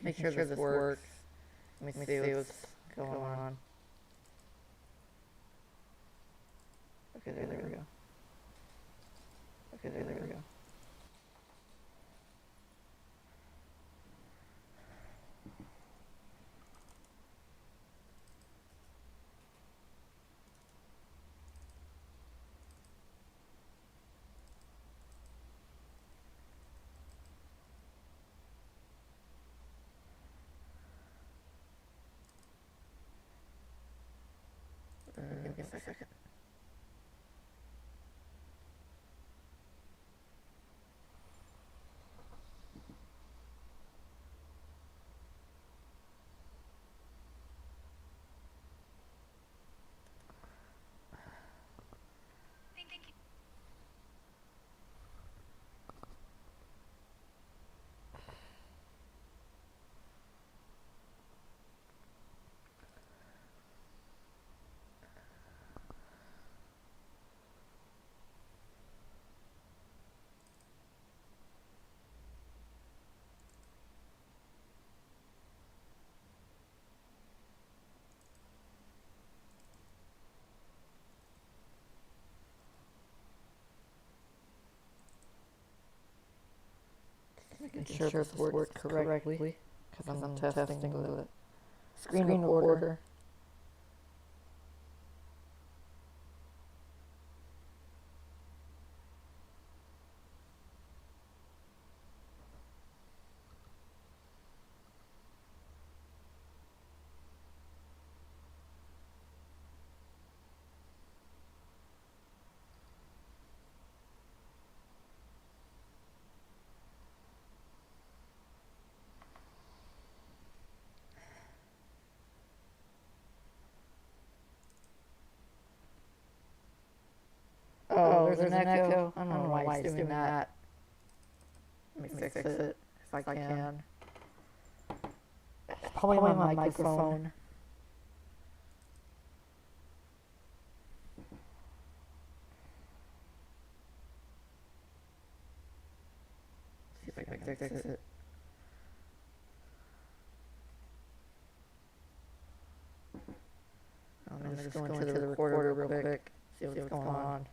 making sure this works. Let me see what's going on. Okay, there we go. Okay, there we go. Give me a second. Making sure this works correctly because I'm testing the screen recorder. Oh, there's an echo. I don't know why it's doing that. Let me fix it if I can. It's probably my microphone. See if I can fix it. I'm just going to the recorder real quick. See what's going on.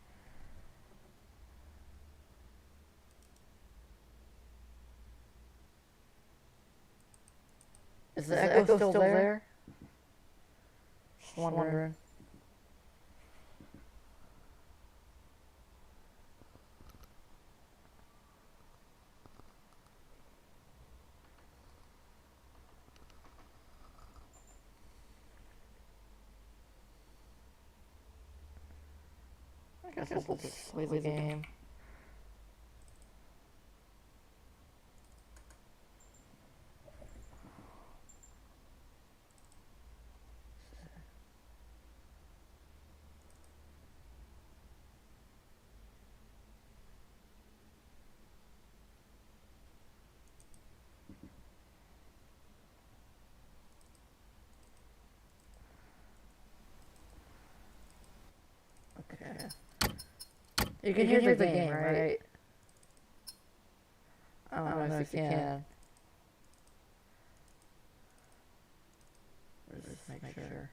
Is the echo still there? Just wondering. I guess we'll just play the game. Okay. You can hear the game, right? I don't know if you can. Let's just make sure.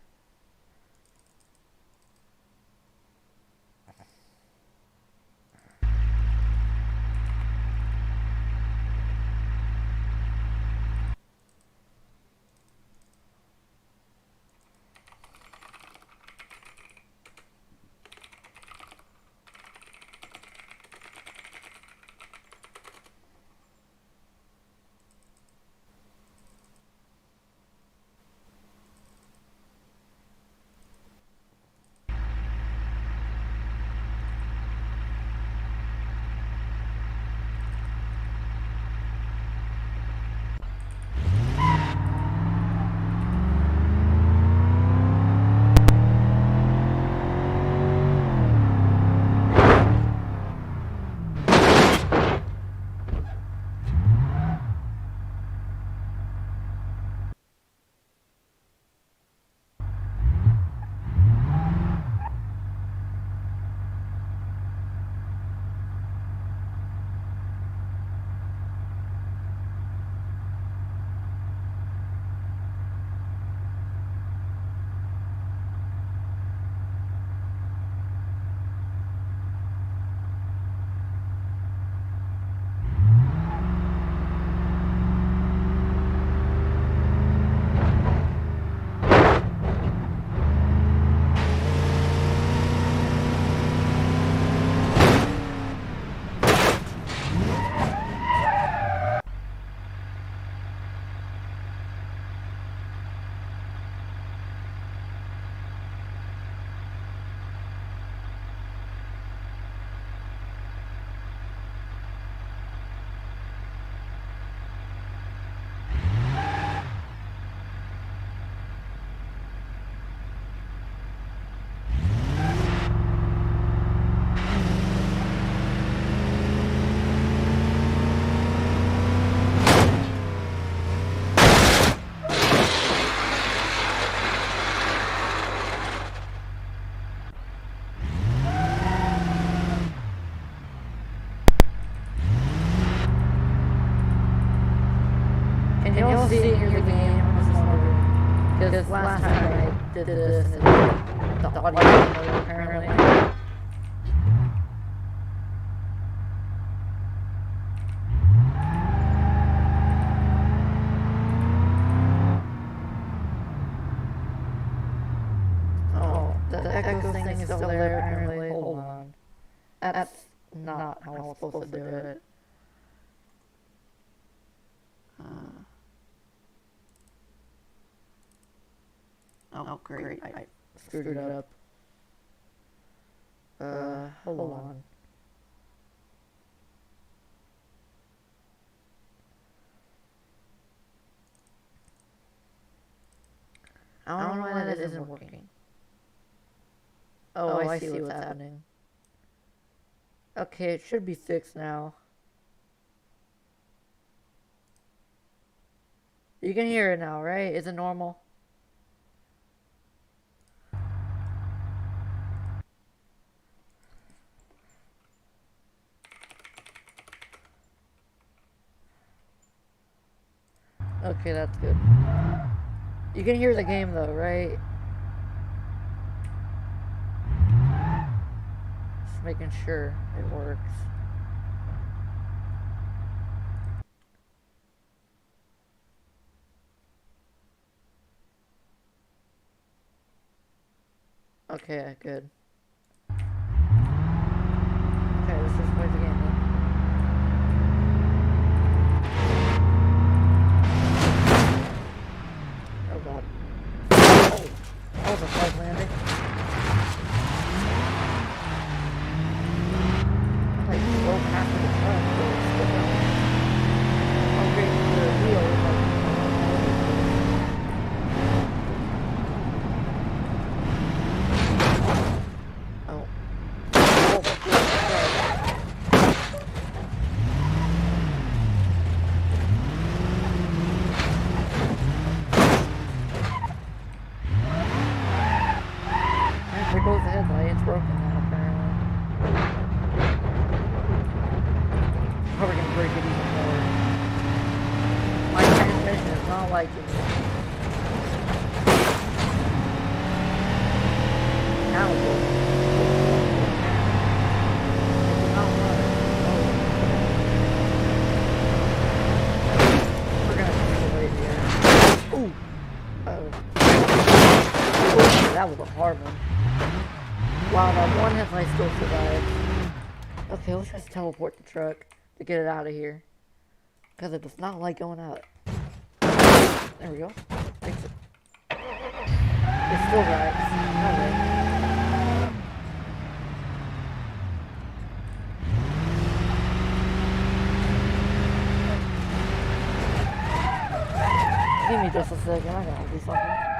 see it in your game. I'm just wondering. Because last time I did this and the audio apparently. Oh, the echo thing is still there apparently. Hold on. That's not how I was supposed to do it. Oh, great. I screwed it up. Hold on. I don't know why that isn't working. Oh, I see what's happening. Okay, it should be fixed now. You can hear it now, right? Is it normal? Okay, that's good. You can hear the game though, right? Just making sure it works. Okay, good. Okay, let's just play the game then. Oh god. Oh, that was a hard landing. I like broke half of the truck, but it's still going. Okay, the wheel is like... Oh. Oh, sorry. There goes the headlight, it's broken now apparently. Probably gonna break it even more. My transmission is not liking it. Now it goes. It's not running. We're gonna have to wait here. Ooh! Oh, that was a hard one. Wow, that one headlight still survived. Okay, let's just teleport the truck to get it out of here. Because it does not like going out. There we go. Fix it. It still drives. No way. Give me just a second, I gotta do something.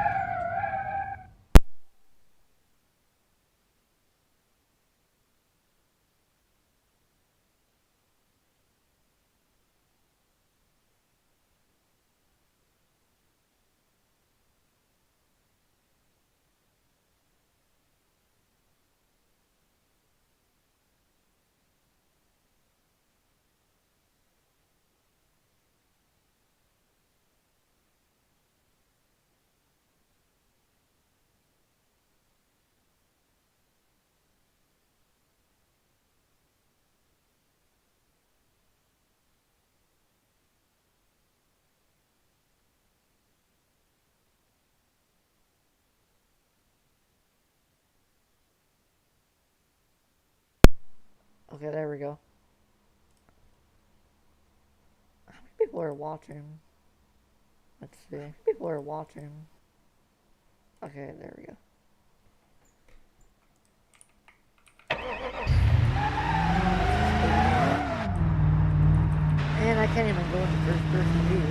Okay, there we go. How many people are watching? Let's see. How many people are watching? Okay, there we go. And I can't even go into first person view.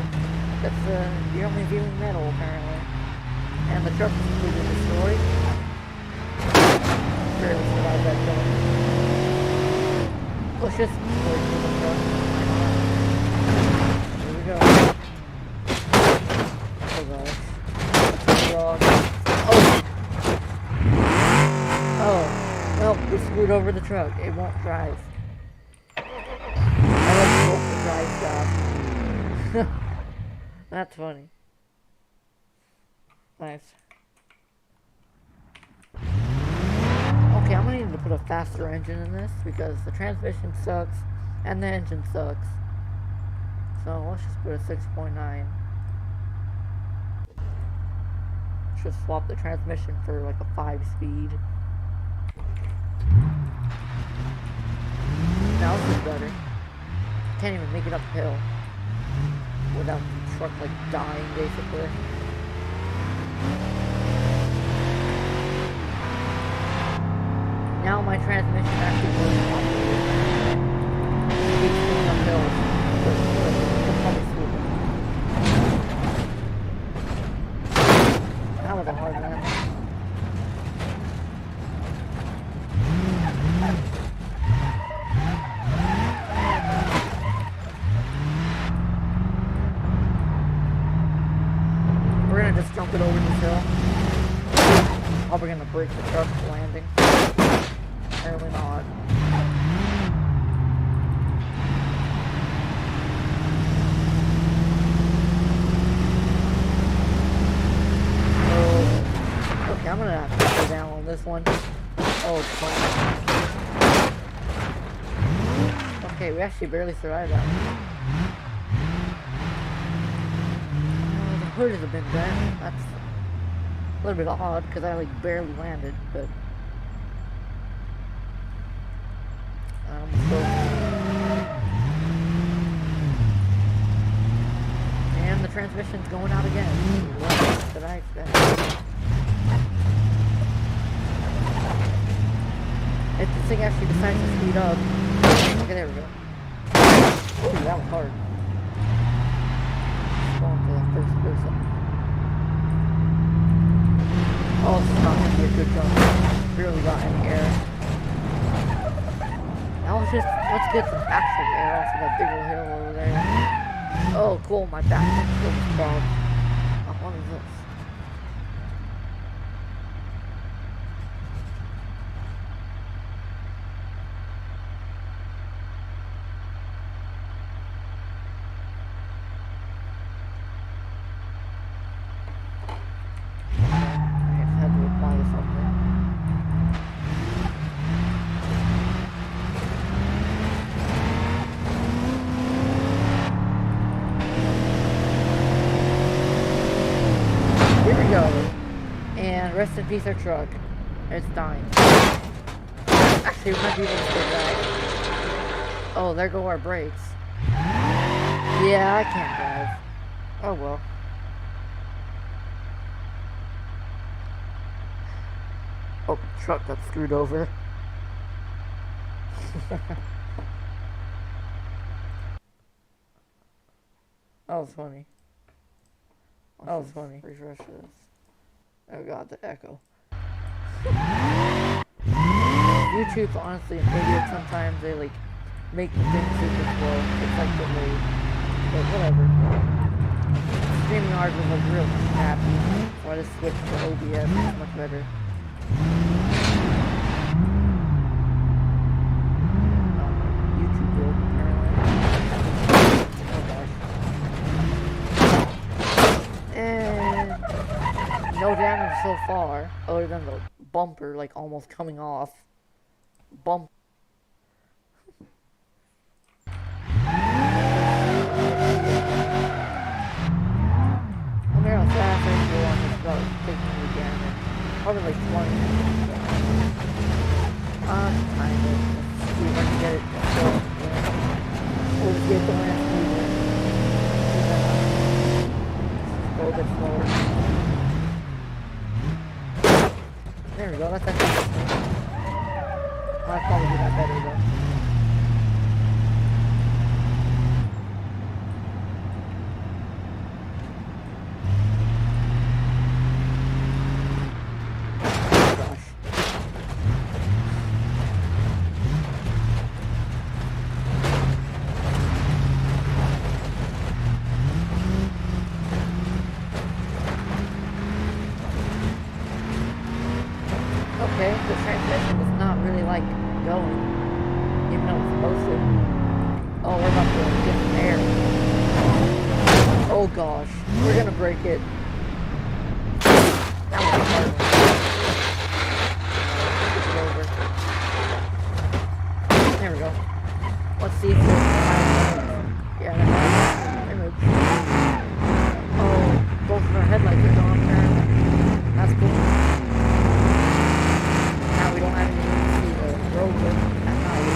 That's you're only viewing metal apparently. And the truck is completely destroyed. Barely survived that killing. Let's just wait for the truck. Here we go. Oh gosh. Wrong. Oh! Oh. Well, we screwed over the truck. It won't drive. I like both the drive stop. That's funny. Nice. Okay, I'm gonna need to put a faster engine in this because the transmission sucks and the engine sucks. So let's just put a 6.9. Just swap the transmission for like a 5-speed. Now this is better. Can't even make it uphill without the truck like dying basically. Now my transmission actually works properly. It keeps going uphill. That was a hard one. We're gonna just jump it over this hill. Probably gonna break the truck landing. Apparently not. Okay, I'm gonna have to go down on this one. Oh, crap. Okay, we actually barely survived that one. The hood has been bent. That's a little bit odd because I like barely landed, but and the transmission's going out again. What did I expect? If this thing actually decides to speed up. Okay, there we go. Ooh, that was hard. Just going to the first person. Oh, this is not going to be a good jump. Barely got any air. Now let's get some actual air off of that big old hill over there. Oh, cool, my back is clogged. What is this? And rest in peace our truck. It's dying. Actually, we might be able to get that. Oh, there go our brakes. Yeah, I can't drive. Oh well. Oh, the truck got screwed over. That was funny. That was funny. Refresh this. Oh god, the echo. YouTube's honestly an idiot sometimes. They like make the thing super slow. It's like delayed. But whatever. StreamYard was like real crappy. So I just switched to OBS. It's much better. YouTube build apparently. Oh gosh. And no damage so far, other than the bumper, like, almost coming off. Bump. I wonder how fast I can go on this road, taking the damage. Probably like 20. Kind of. Let's see if I can get it. We'll just get the last movement. A little bit slower. There we go, that's actually good. I'll probably do that better though. Okay, the transmission is not really like going. Oh gosh, we're gonna break it. That was a hard one. It's over. There we go. Let's see if this yeah, that moves. Oh, both of our headlights are gone apparently. That's cool. Now we don't have any to see the road with at night.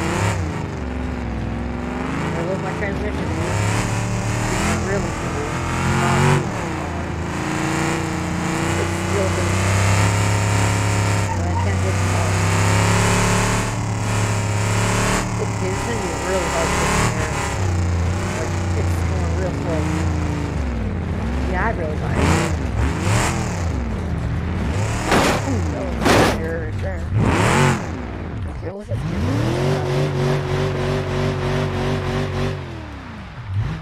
There goes my transmission. It's really cool. It's still good. But I can't get it out. Okay, this is gonna be really hard to get in here. Like, it's going real slow. Yeah, I really like it. Ooh, that was sure right there. Okay, let's just get rid of that.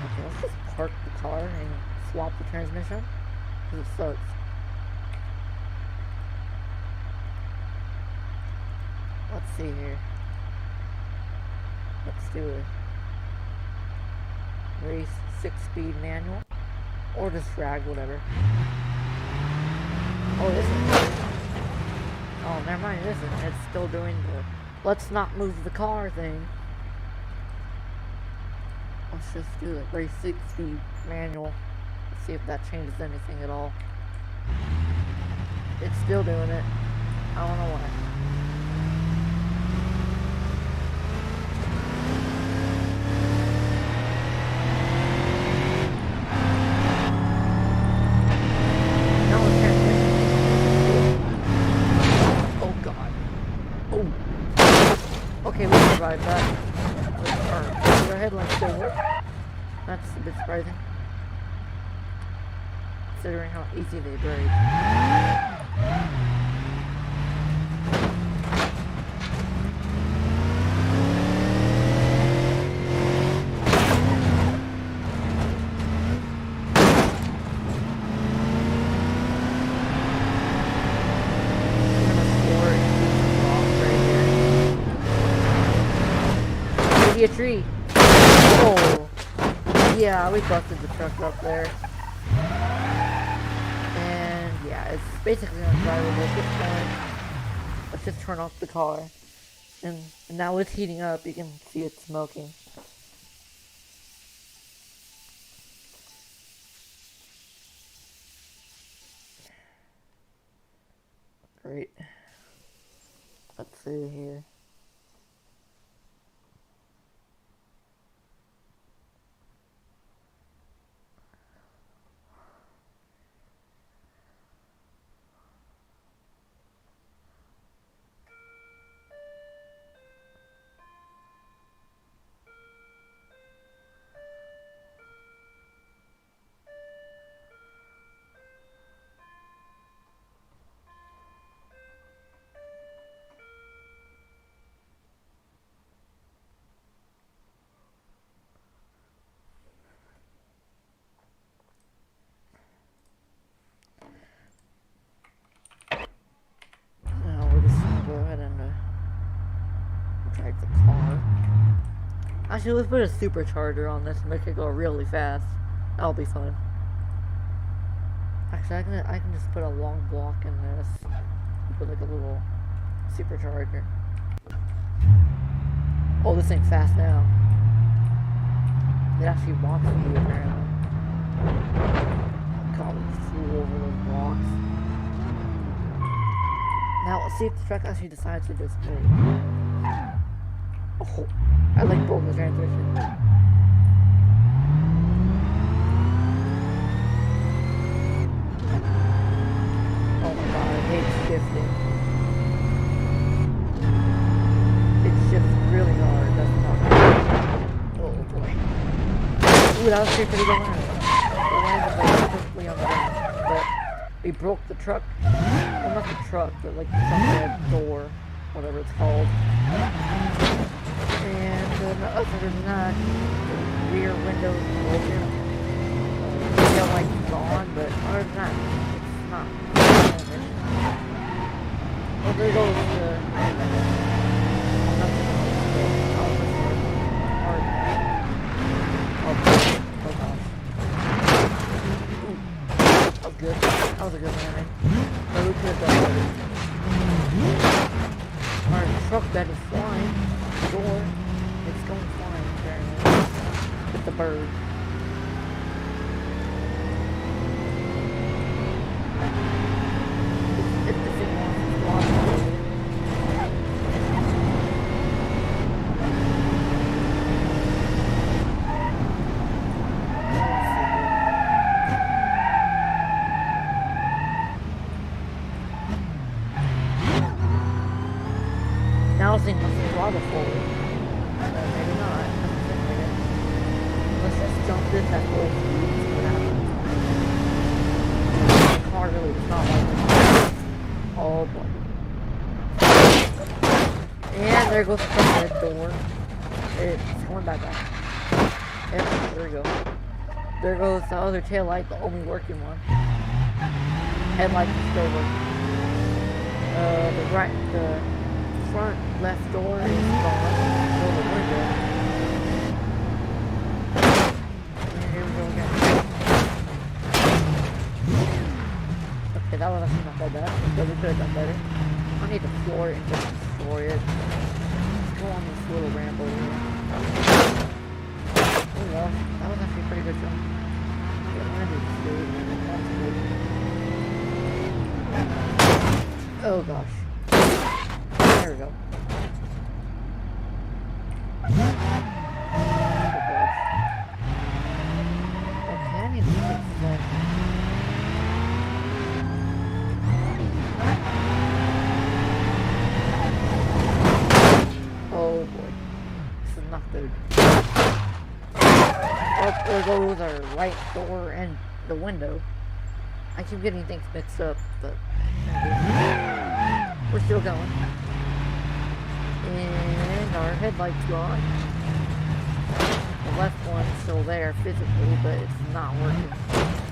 Okay, let's just park the car and swap the transmission. Because it sucks. Let's see here. Let's do a race 6-speed manual. Or just drag, whatever. Oh, this is... Oh, never mind, it isn't. It's still doing the let's not move the car thing. Let's just do it. Race 6-speed manual. Let's see if that changes anything at all. It's still doing it. I don't know why. Okay, we survived that. Our headlights still work. That's a bit surprising. Considering how easy they break. A tree. Oh, yeah, we busted the truck up there, and yeah, it's basically undrivable at this point. Let's just turn off the car, and now it's heating up. You can see it smoking. Great. Let's see here. Drag the car. Actually, let's put a supercharger on this and make it go really fast. That'll be fun. Actually, I can just put a long block in this. Put like a little supercharger. Oh, this ain't fast now. It actually wants to be apparently. God, we flew over those blocks. Now let's see if the truck actually decides to just move. Oh, I like broke the transmission. Oh my god, I hate shifting. It shifts really hard, that's not good. Oh boy. Ooh, that was pretty good one. The landed like perfectly on the ground. But we broke the truck. Well, not the truck, but like the front door, whatever it's called. And other than that, the rear window is broken. The tail light's gone, but other than that, it's not damaged. Well, there goes the... nothing else. Oh gosh. was a good landing. But we could have done better. Our truck bed is flying. The door. It's going flying apparently. With the bird. If the thing wants to fly. Now this thing must throttle forward. Maybe not. Let's just jump this at full speed and see what happens. The car really does not like it. Oh boy. And there goes the red door. It's going back up. Yep, there we go. There goes the other tail light, the only working one. Headlight is still working. The front left door is gone. Go the window. And here we go again. Okay, that one actually not that bad. But we could have done better. I need to floor it and just destroy it. Let's go on this little ramble here. Oh well, that was actually a pretty good jump. Yeah, landed straight. That's good. Oh gosh. There we go. Oh gosh. Okay, I need to fix that. Oh boy. This is not good. Oh, there goes our right door and the window. I keep getting things mixed up, but we're still going. And our headlight's gone. The left one's still there physically, but it's not working.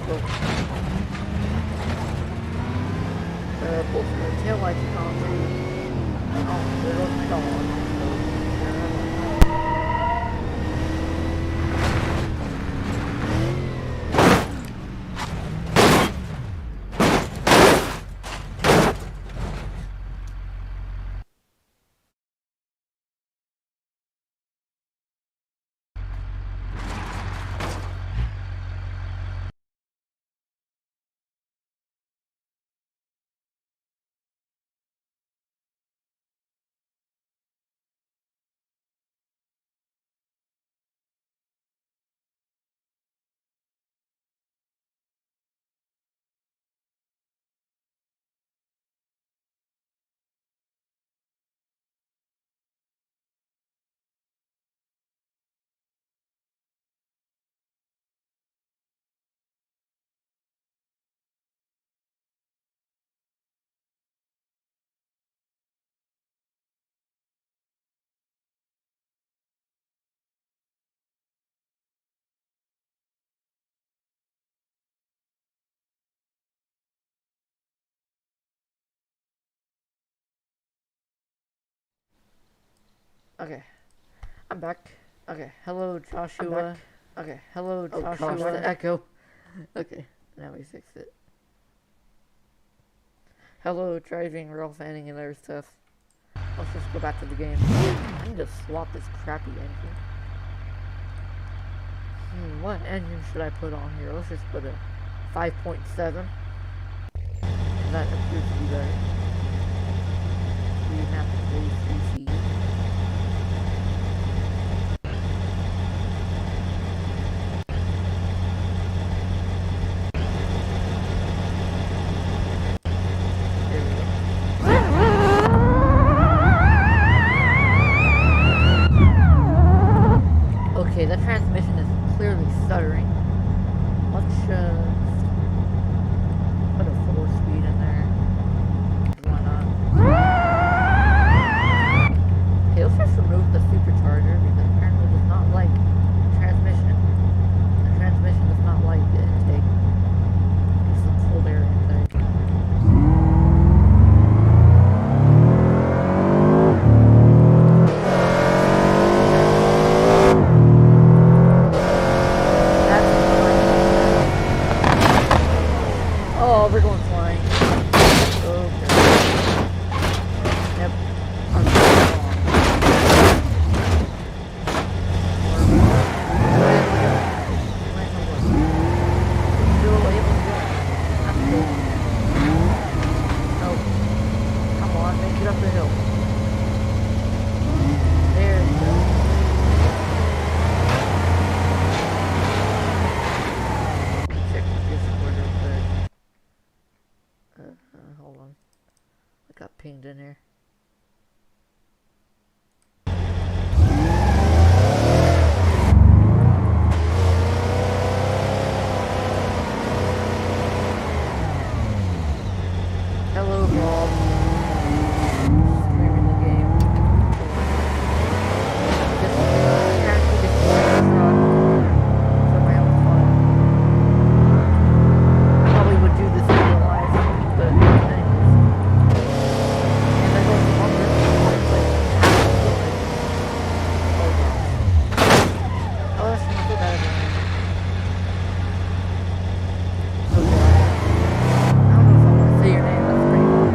Both of the tail lights are gone too. Oh, they're gone. Okay, I'm back. Okay, hello Joshua. Okay, hello Joshua. Oh, the echo. Okay, now we fix it. Hello driving, rail fanning, and other stuff. Let's just go back to the game. I need to swap this crappy engine. What engine should I put on here? Let's just put a 5.7. That appears to be better. Remap the ECU. Okay, the transmission is clearly stuttering. Let's put a 4-speed in there. Why not? Okay, let's just remove the supercharger because apparently it does not like transmission. The transmission does not like the intake. It's a cold air intake. Oh, we're going fast. in here. Hello, Bob. Streaming the game. Just casually destroying the truck for my own fun. I probably would do this in real life, but anyways. And I don't want this to like half destroyed. Oh gosh. Oh, that's not so bad again. So yeah. I don't know if I want to say your name, that's pretty long.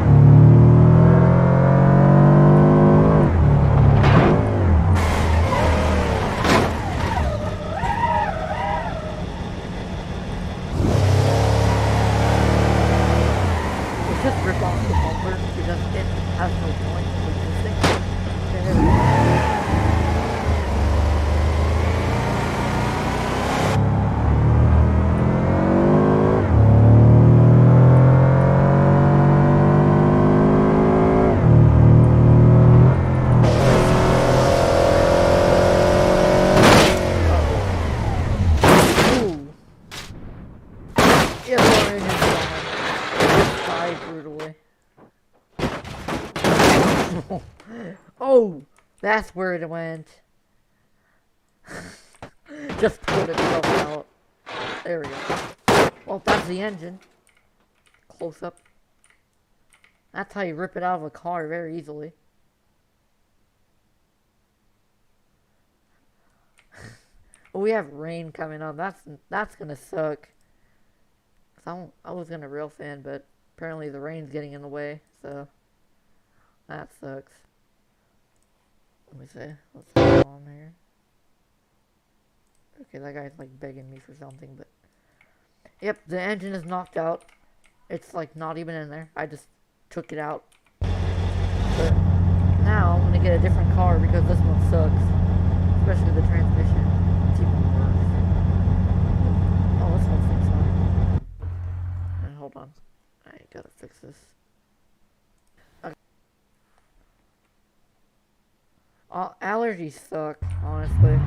Let's just rip off the bumper because it has no point in existing. Okay, there we go. Ooh. Yeah, the orange is gone. Just died brutally. Oh, that's where it went. Just pulled itself out. There we go. Well, that's the engine. Close up. That's how you rip it out of a car very easily. We have rain coming up. That's gonna suck. 'Cause I was gonna rail fan, but apparently the rain's getting in the way, so that sucks. Let me see. What's going on here? Okay, that guy's like begging me for something, but yep, the engine is knocked out. It's like not even in there. I just took it out. But now I'm gonna get a different car because this one sucks, especially the transmission. It's even worse. Oh, this one seems fine. And hold on, I gotta fix this. Okay. Allergies suck, honestly.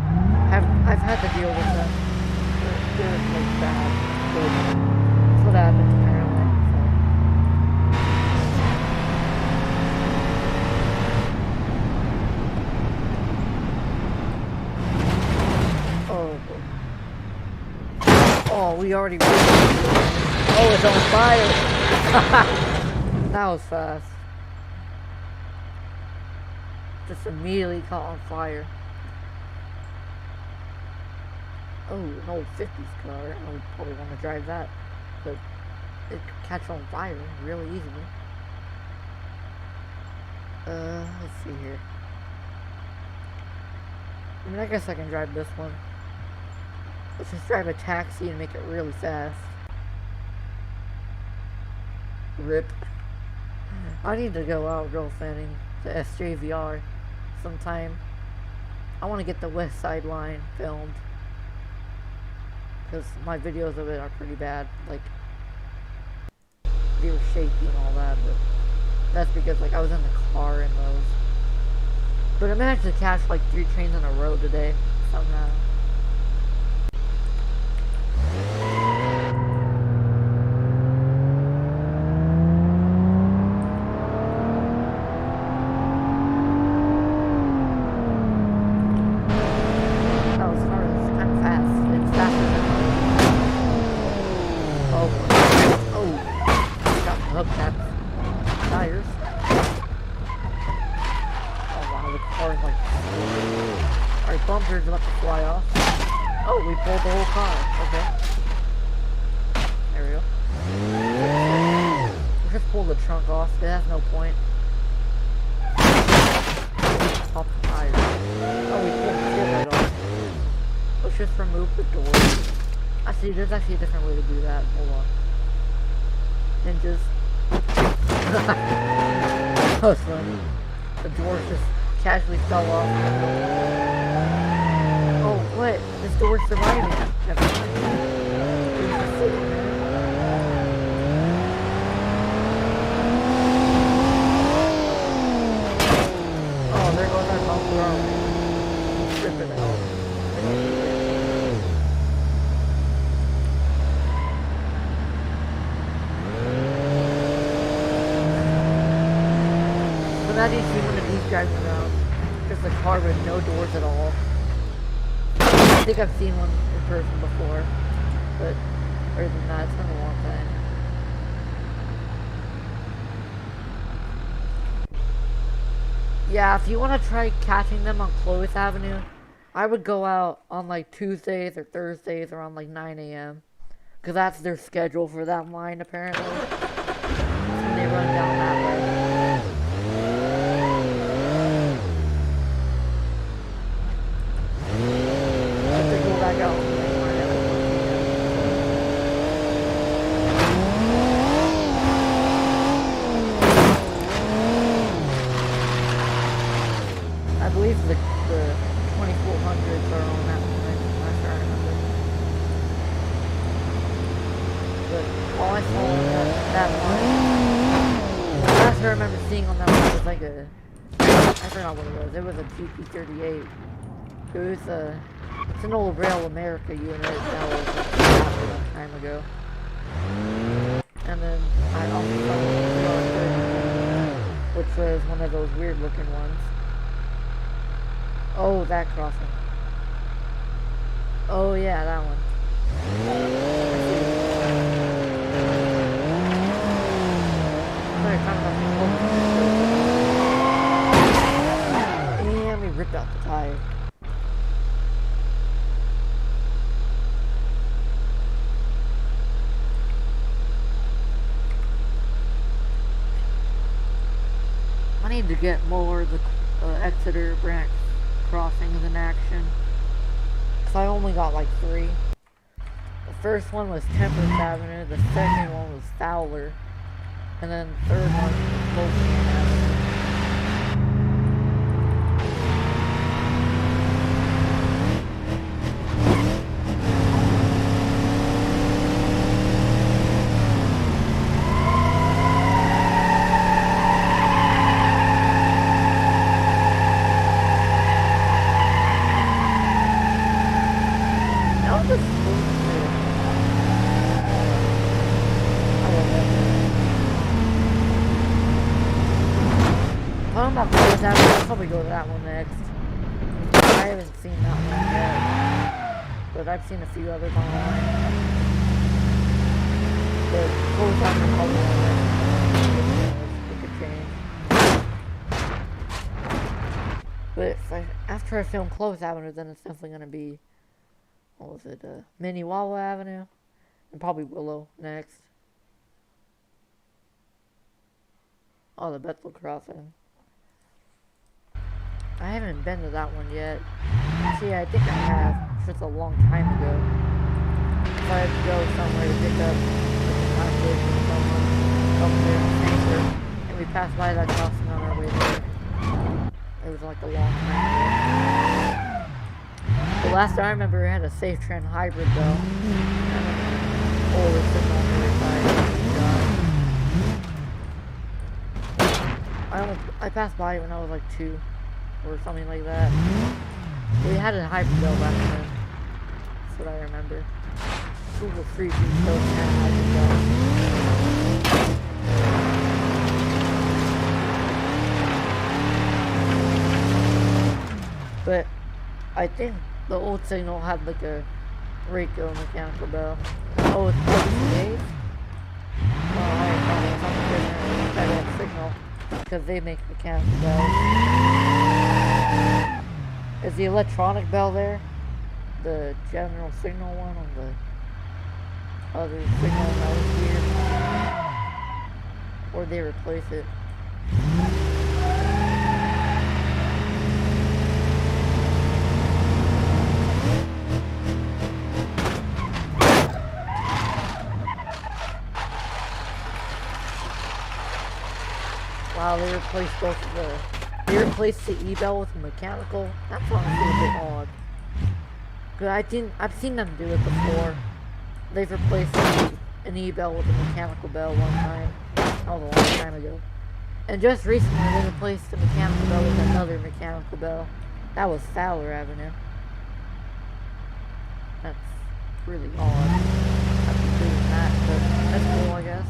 I've had to deal with them. They're like bad, but that's what happens apparently. So. Oh, we already. Oh, it's on fire! That was fast. Just immediately caught on fire. Oh, an old 50s car. I would probably want to drive that, but it could catch on fire really easily. Let's see here. I mean, I guess I can drive this one. Let's just drive a taxi and make it really fast. RIP. I need to go out real fanning to SJVR sometime. I want to get the West Side Line filmed. Because my videos of it are pretty bad. Like, they were shaky and all that, but that's because, like, I was in the car in those. But I managed to catch, like, 3 trains in a row today, somehow. That was hard. It's kind of fast. It's faster than got the hubcaps. Tires. Oh wow, the car's like... Our bumper's about to fly off. Oh, we pulled the whole car. Okay. There we go. We'll just pull the trunk off. It has no point. Pop the tires. Oh, we pulled the shit right off. Let's just remove the door. Actually, there's actually a different way to do that. Hold on. And just... That was funny. The door just casually fell off. Oh, what? This door's surviving. Never mind. were no doors at all. I think I've seen one in person before, but other than that, it's been a long time. Yeah, if you want to try catching them on Clovis Avenue, I would go out on like Tuesdays or Thursdays around like 9 a.m. Because that's their schedule for that line, apparently. And they run down that way. But they go back out. I believe the 2400s are on that line, last I remember. But all I saw on that line, the last I remember seeing on that line was like a, I forgot what it was. It was a GP38. It was it's an old Rail America unit that was a long time ago. And then I also saw the which was one of those weird looking ones. Oh, that crossing. Oh yeah, that one. And we ripped out the tire. I need to get more of the Exeter branch crossings in action. So I only got like 3. The first one was Temperance Avenue, the second one was Fowler, and then the third one was Colton Avenue. I'll probably go to that one next. I haven't seen that one yet, but I've seen a few others online. The Close Avenue probably one it could change. But if after I film Close Avenue, then it's definitely gonna be, what was it, Minnewawa Avenue, and probably Willow next. Oh, the Bethel Crossing. I haven't been to that one yet. See, I think I have. Just a long time ago. If I had to go somewhere to pick up my kids or someone up there in Sanford, and we passed by that crossing on our way there. It was like a long time ago. The last I remember, it had a Safe Trend hybrid though. Oh, it's sitting on the other side. I passed by it when I was like 2. Or something like that. We had a hybrid bell back then. That's what I remember. Google Street View still had a hybrid bell. But I think the old signal had like a Rayco mechanical bell. Oh, it's WCA's? Oh, I thought it was something different. That signal. Because they make mechanical bells. Is the electronic bell there? The general signal one on the other signal that was here? Or they replace it? Wow, they replaced both of the... They replaced the E-bell with a mechanical. That's honestly a bit odd. Cause I've seen them do it before. They've replaced an E-bell with a mechanical bell one time. That was a long time ago. And just recently they replaced the mechanical bell with another mechanical bell. That was Fowler Avenue. That's really odd. I've been doing that, but that's cool, I guess.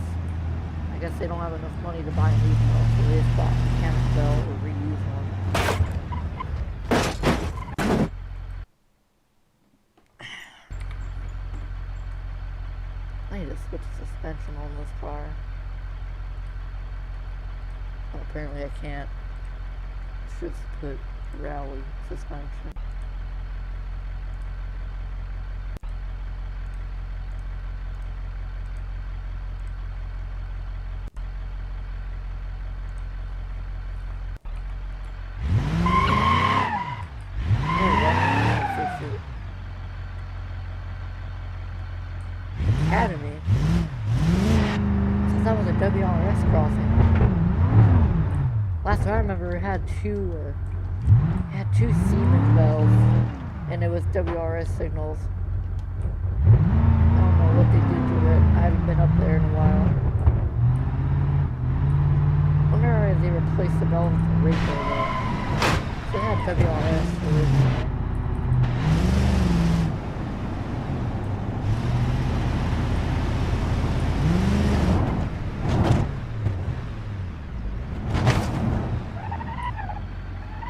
I guess they don't have enough money to buy a new bell, so they just bought a mechanical bell or reuse one. to switch suspension on this car. Well, apparently I can't. I should put rally suspension. Academy. Since that was a WRS crossing. Last time I remember, it had two Siemens bells, and it was WRS signals. I don't know what they did to it. I haven't been up there in a while. I wonder if they replaced the bells with the radio though. So they had WRS originally.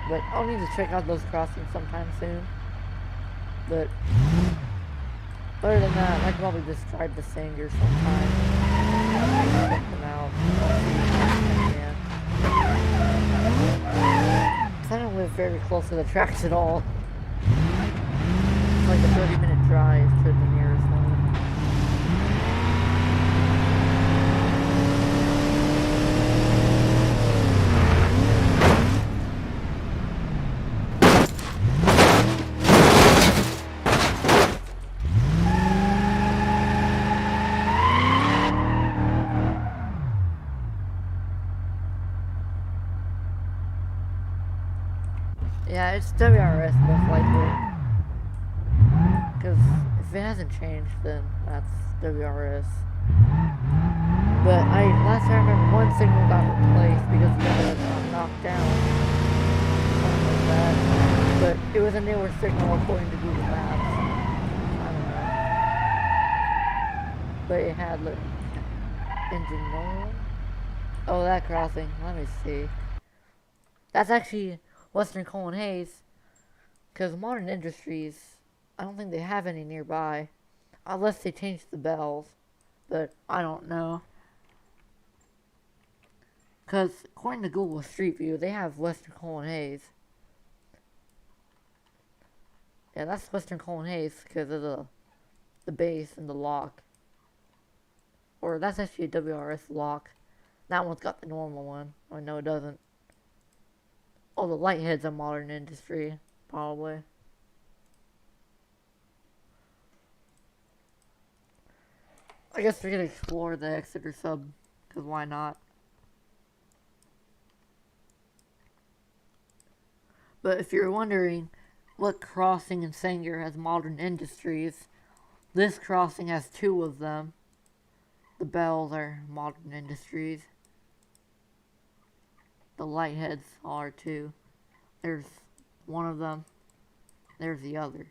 But I'll need to check out those crossings sometime soon. But other than that, I could probably just drive the Sanger sometime. Check them out. I don't live very close to the tracks at all. It's like a 30-minute drive to the nearest one. Yeah, it's WRS most likely. Because if it hasn't changed, then that's WRS. But last time I remember one signal got replaced because the other got knocked down. Something like that. But it was a newer signal according to Google Maps. I don't know. But it had like engine noise. Oh, that crossing. Let me see. That's actually Western Colon Hayes, because Modern Industries, I don't think they have any nearby, unless they change the bells, but I don't know. Because according to Google Street View, they have Western Colon Hayes. Yeah, that's Western Colon Hayes because of the base and the lock. Or that's actually a WRS lock. That one's got the normal one. Oh no, it doesn't. Oh, the light head's a Modern Industry, probably. I guess we're gonna explore the Exeter sub, because why not? But if you're wondering what crossing in Sanger has Modern Industries, this crossing has two of them. The bells are Modern Industries. The light heads are too. There's one of them. There's the other.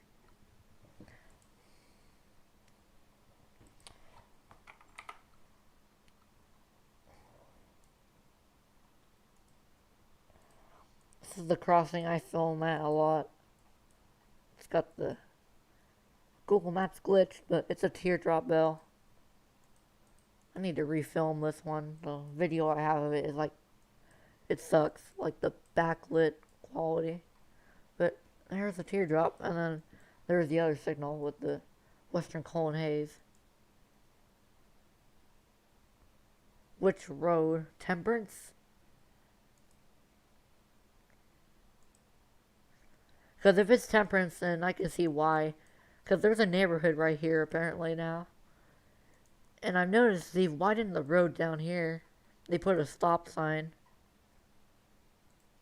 This is the crossing I film at a lot. It's got the Google Maps glitched, but it's a teardrop bell. I need to refilm this one. The video I have of it is like, it sucks, like the backlit quality. But there's a teardrop, and then there's the other signal with the Western Colon Hayes. Which road? Temperance? Because if it's Temperance, then I can see why. Because there's a neighborhood right here, apparently, now. And I've noticed they've widened the road down here. They put a stop sign.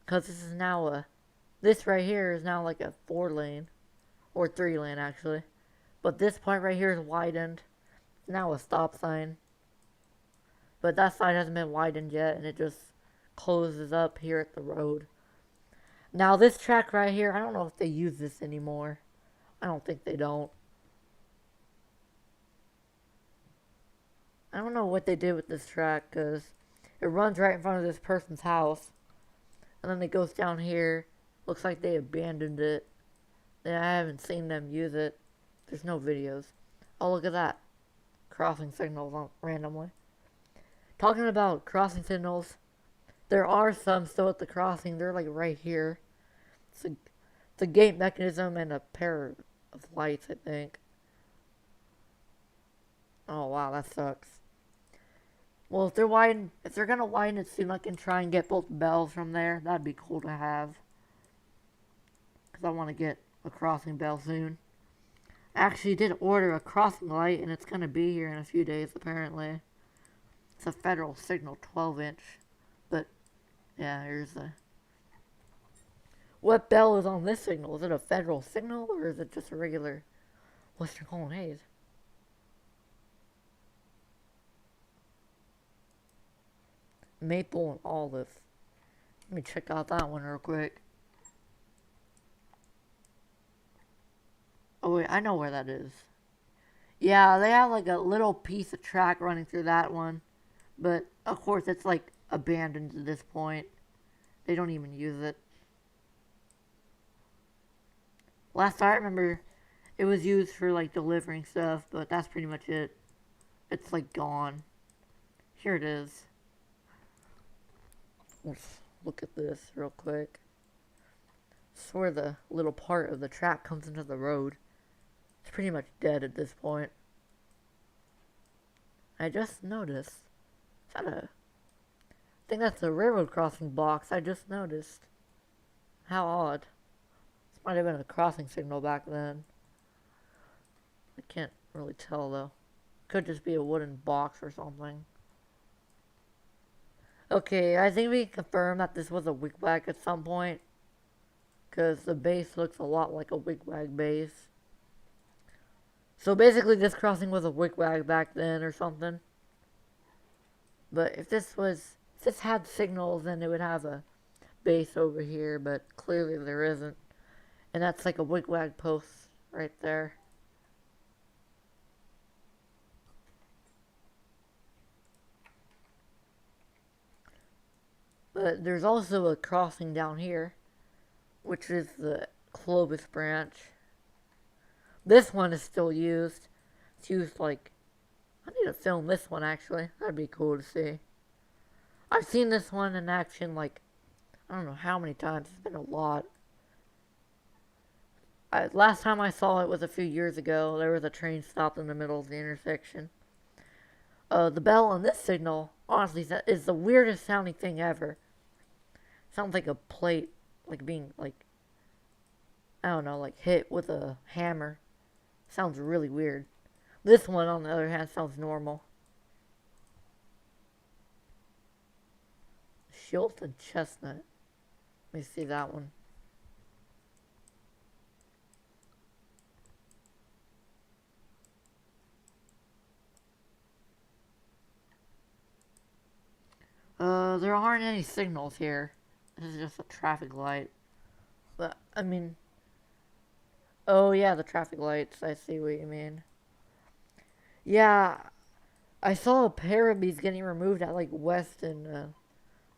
Because this is now this right here is now like a 4-lane. Or 3-lane, actually. But this part right here is widened. It's now a stop sign. But that side hasn't been widened yet, and it just closes up here at the road. Now this track right here, I don't know if they use this anymore. I don't think they don't. I don't know what they did with this track, because it runs right in front of this person's house. And then it goes down here. Looks like they abandoned it. And I haven't seen them use it. There's no videos. Oh, look at that. crossing signals randomly. Talking about crossing signals, there are some still at the crossing. They're like right here. It's a gate mechanism and a pair of lights, I think. Oh wow, that sucks. Well, if they're gonna widen it soon, I can try and get both bells from there. That'd be cool to have. Cause I want to get a crossing bell soon. I actually did order a crossing light, and it's gonna be here in a few days, apparently. It's a Federal Signal 12-inch. But, yeah, here's the... What bell is on this signal? Is it a Federal Signal, or is it just a regular Western Colonnade? Maple and Olive. Let me check out that one real quick. Oh wait, I know where that is. Yeah, they have like a little piece of track running through that one. But, of course, it's like abandoned at this point. They don't even use it. Last I remember, it was used for like delivering stuff, but that's pretty much it. It's like gone. Here it is. Let's look at this real quick. It's where the little part of the track comes into the road. It's pretty much dead at this point. I just noticed. Is that I think that's a railroad crossing box. I just noticed. How odd. This might have been a crossing signal back then. I can't really tell though. Could just be a wooden box or something. Okay, I think we can confirm that this was a wigwag at some point. Because the base looks a lot like a wigwag base. So basically this crossing was a wigwag back then or something. But if this had signals, then it would have a base over here, but clearly there isn't. And that's like a wigwag post right there. But there's also a crossing down here, which is the Clovis branch. This one is still used. It's used like... I need to film this one actually. That'd be cool to see. I've seen this one in action like... I don't know how many times. It's been a lot. Last time I saw it was a few years ago. There was a train stopped in the middle of the intersection. The bell on this signal, honestly, is the weirdest sounding thing ever. Sounds like a plate, like being, like, I don't know, like hit with a hammer. Sounds really weird. This one, on the other hand, sounds normal. Schultz and Chestnut. Let me see that one. There aren't any signals here. This is just a traffic light. But, I mean... Oh, yeah, the traffic lights. I see what you mean. Yeah, I saw a pair of these getting removed at, like, Weston,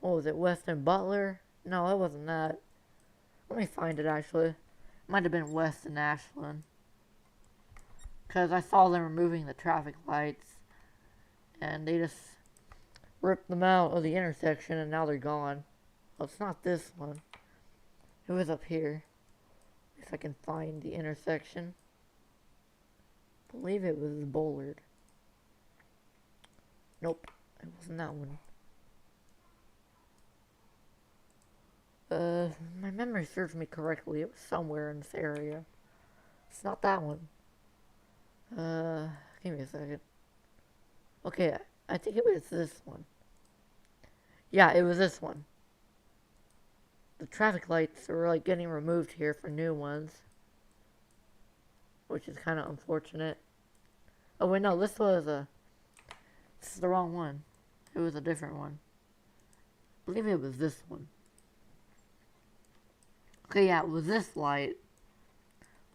what was it, Weston Butler? No, it wasn't that. Let me find it, actually. It might have been Weston Ashland. Because I saw them removing the traffic lights. And they just ripped them out of the intersection, and now they're gone. Well, it's not this one. It was up here. If I can find the intersection. I believe it was Bullard. Nope, it wasn't that one. My memory serves me correctly. It was somewhere in this area. It's not that one. Give me a second. Okay, I think it was this one. Yeah, it was this one. The traffic lights are like getting removed here for new ones. Which is kind of unfortunate. Oh wait, no, this is the wrong one. It was a different one. I believe it was this one. Okay, yeah, it was this light.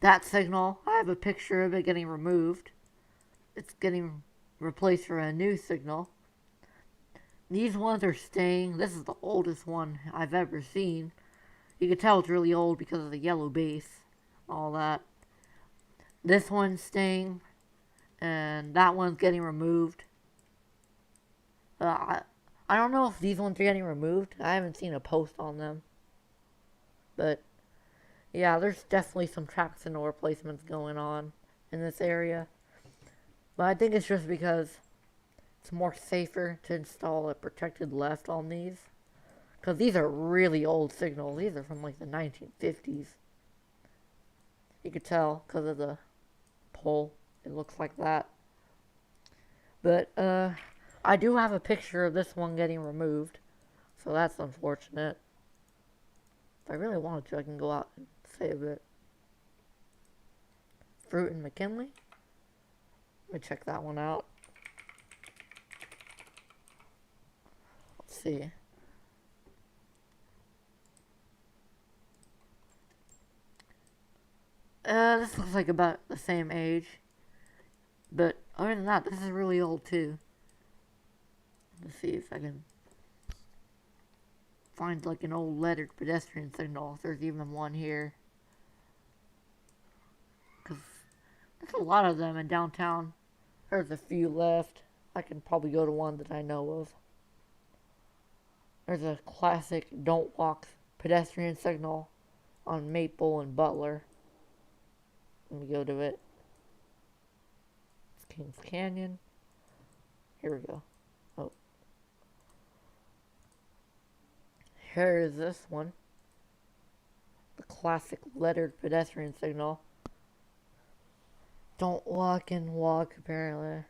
That signal, I have a picture of it getting removed. It's getting replaced for a new signal. These ones are staying. This is the oldest one I've ever seen. You can tell it's really old because of the yellow base. All that. This one's staying. and that one's getting removed. I don't know if these ones are getting removed. I haven't seen a post on them. But yeah, there's definitely some track signal replacements going on in this area. But I think it's just because it's more safer to install a protected left on these. Because these are really old signals. These are from like the 1950s. You could tell because of the pole. It looks like that. But I do have a picture of this one getting removed. So that's unfortunate. If I really wanted to, I can go out and save it. Fruit and McKinley. Let me check that one out. Let's see. This looks like about the same age. But other than that, this is really old too. Let's see if I can find like an old lettered pedestrian signal. If there's even one here. Because there's a lot of them in downtown. There's a few left. I can probably go to one that I know of. There's a classic don't walk pedestrian signal on Maple and Butler. Let me go to it. It's Kings Canyon. Here we go. Oh. Here is this one. The classic lettered pedestrian signal. Don't walk and walk, apparently.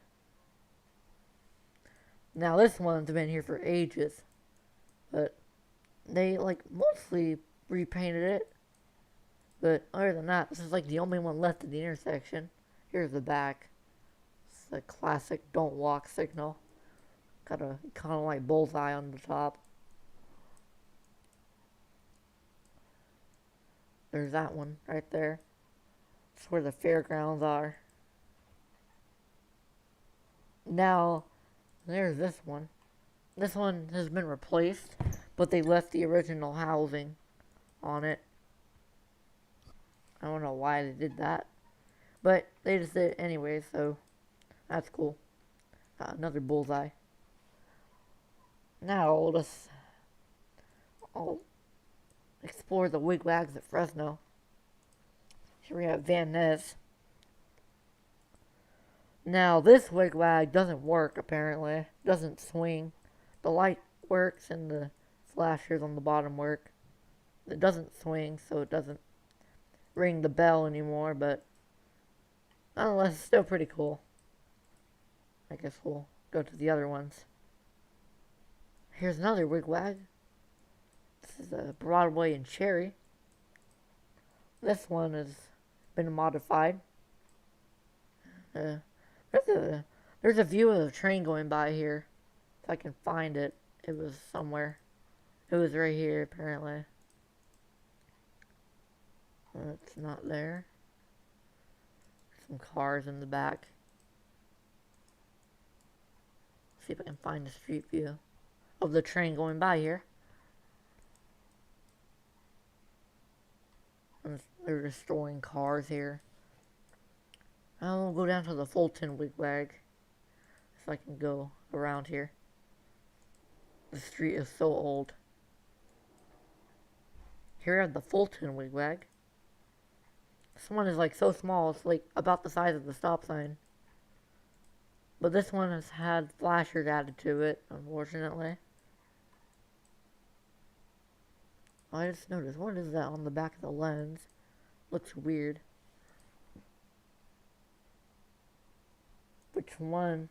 Now this one's been here for ages. But they like mostly repainted it. But other than that, this is like the only one left at the intersection. Here's the back. It's a classic don't walk signal. Got a kind of like bullseye on the top. There's that one right there. That's where the fairgrounds are. Now, there's this one. This one has been replaced, but they left the original housing on it. I don't know why they did that, but they just did it anyway, so that's cool. Another bullseye. Now I'll explore the wigwags at Fresno. Here we have Van Ness. Now this wigwag doesn't work apparently. Doesn't swing. The light works and the flashers on the bottom work. It doesn't swing, so it doesn't ring the bell anymore, but nonetheless, it's still pretty cool. I guess we'll go to the other ones. Here's another wigwag. This is a Broadway and Cherry. This one has been modified. There's a view of the train going by here. If I can find it. It was somewhere. It was right here, apparently. It's not there. Some cars in the back. See if I can find the street view of the train going by here. And they're restoring cars here. I'll go down to the Fulton wigwag if I can go around here. The street is so old. Here at the Fulton wigwag. This one is like so small, it's like about the size of the stop sign. But this one has had flashers added to it, unfortunately. Oh, I just noticed, what is that on the back of the lens? Looks weird. Which one?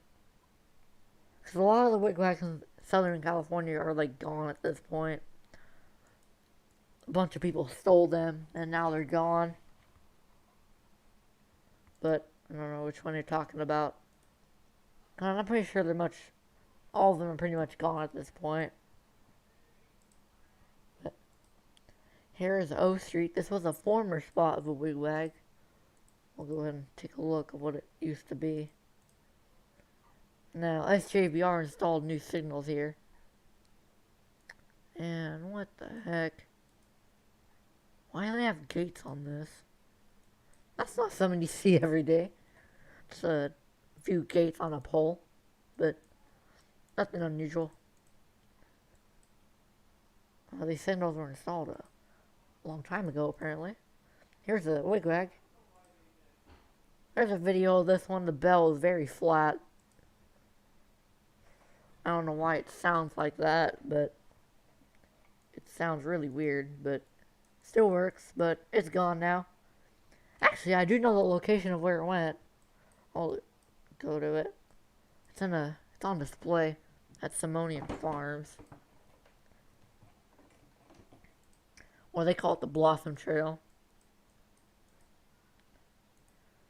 Because a lot of the wigwags in Southern California are like gone at this point. A bunch of people stole them, and now they're gone. But I don't know which one you're talking about. I'm pretty sure all of them are pretty much gone at this point. But here is O Street. This was a former spot of a wigwag. We'll go ahead and take a look at what it used to be. Now, SJVR installed new signals here. And what the heck? Why do they have gates on this? That's not something you see every day. It's a few gates on a pole, but nothing unusual. These signals were installed a long time ago, apparently. Here's a wigwag. There's a video of this one. The bell is very flat. I don't know why it sounds like that, but it sounds really weird, but still works, but it's gone now. Actually, I do know the location of where it went. I'll go to it. It's on display at Simonian Farms. Or they call it the Blossom Trail.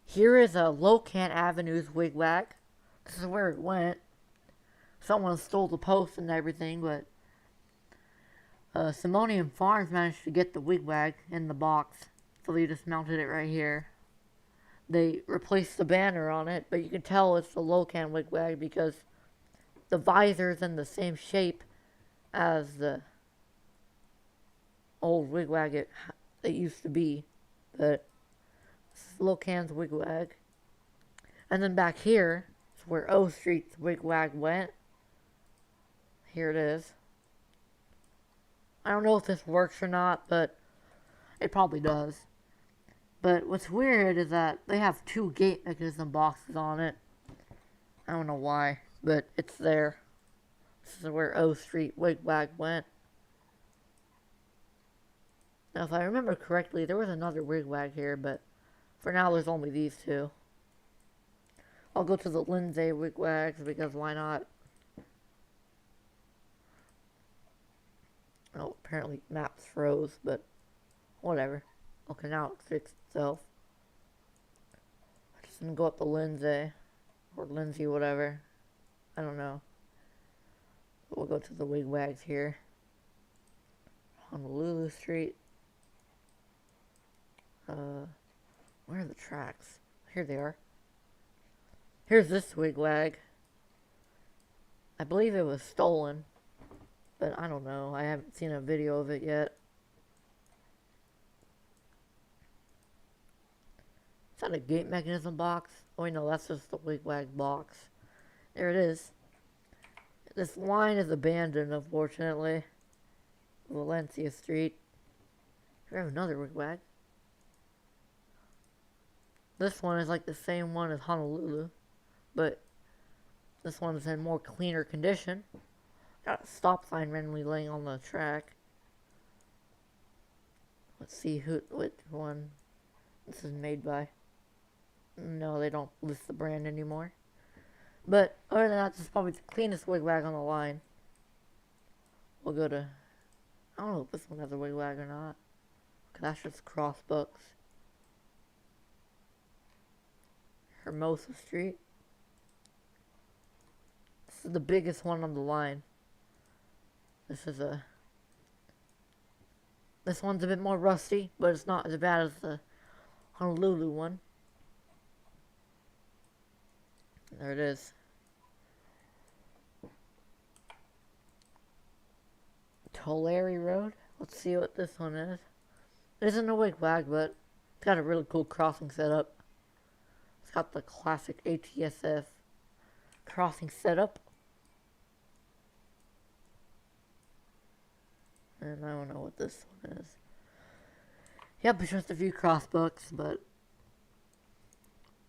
Here is a Locan Avenue's wigwag. This is where it went. Someone stole the post and everything, but Simonian Farms managed to get the wigwag in the box. So they just mounted it right here. They replaced the banner on it, but you can tell it's the Locan wigwag because the visor is in the same shape as the old wigwag it used to be. But Locan's wigwag. And then back here is where O Street's wigwag went. Here it is. I don't know if this works or not, but it probably does. But what's weird is that they have 2 gate mechanism boxes on it. I don't know why, but it's there. This is where O Street wigwag went. Now, if I remember correctly, there was another wigwag here, but for now there's only these 2. I'll go to the Lindsay wigwags because why not? Oh, apparently maps froze, but whatever. Okay, now it fixed itself. I'm just gonna go up to Lindsay, or Lindsay, whatever. I don't know. We'll go to the wigwags here. Honolulu Street. Where are the tracks? Here they are. Here's this wigwag. I believe it was stolen, but I don't know. I haven't seen a video of it yet. Is that a gate mechanism box? Oh, wait, no, that's just the wigwag box. There it is. This line is abandoned, unfortunately. Valencia Street. We have another wigwag. This one is like the same one as Honolulu, but this one is in more cleaner condition. Got a stop sign randomly laying on the track. Let's see which one this is made by. No, they don't list the brand anymore. But other than that, this is probably the cleanest wigwag on the line. We'll go to, I don't know if this one has a wigwag or not, because that's just Crossbucks. Hermosa Street. This is the biggest one on the line. This one's a bit more rusty, but it's not as bad as the Honolulu one. There it is. Tulare Road. Let's see what this one is. It isn't a wigwag, but it's got a really cool crossing setup. It's got the classic ATSF crossing setup. And I don't know what this one is. Yep, it's just a few Crossbucks, but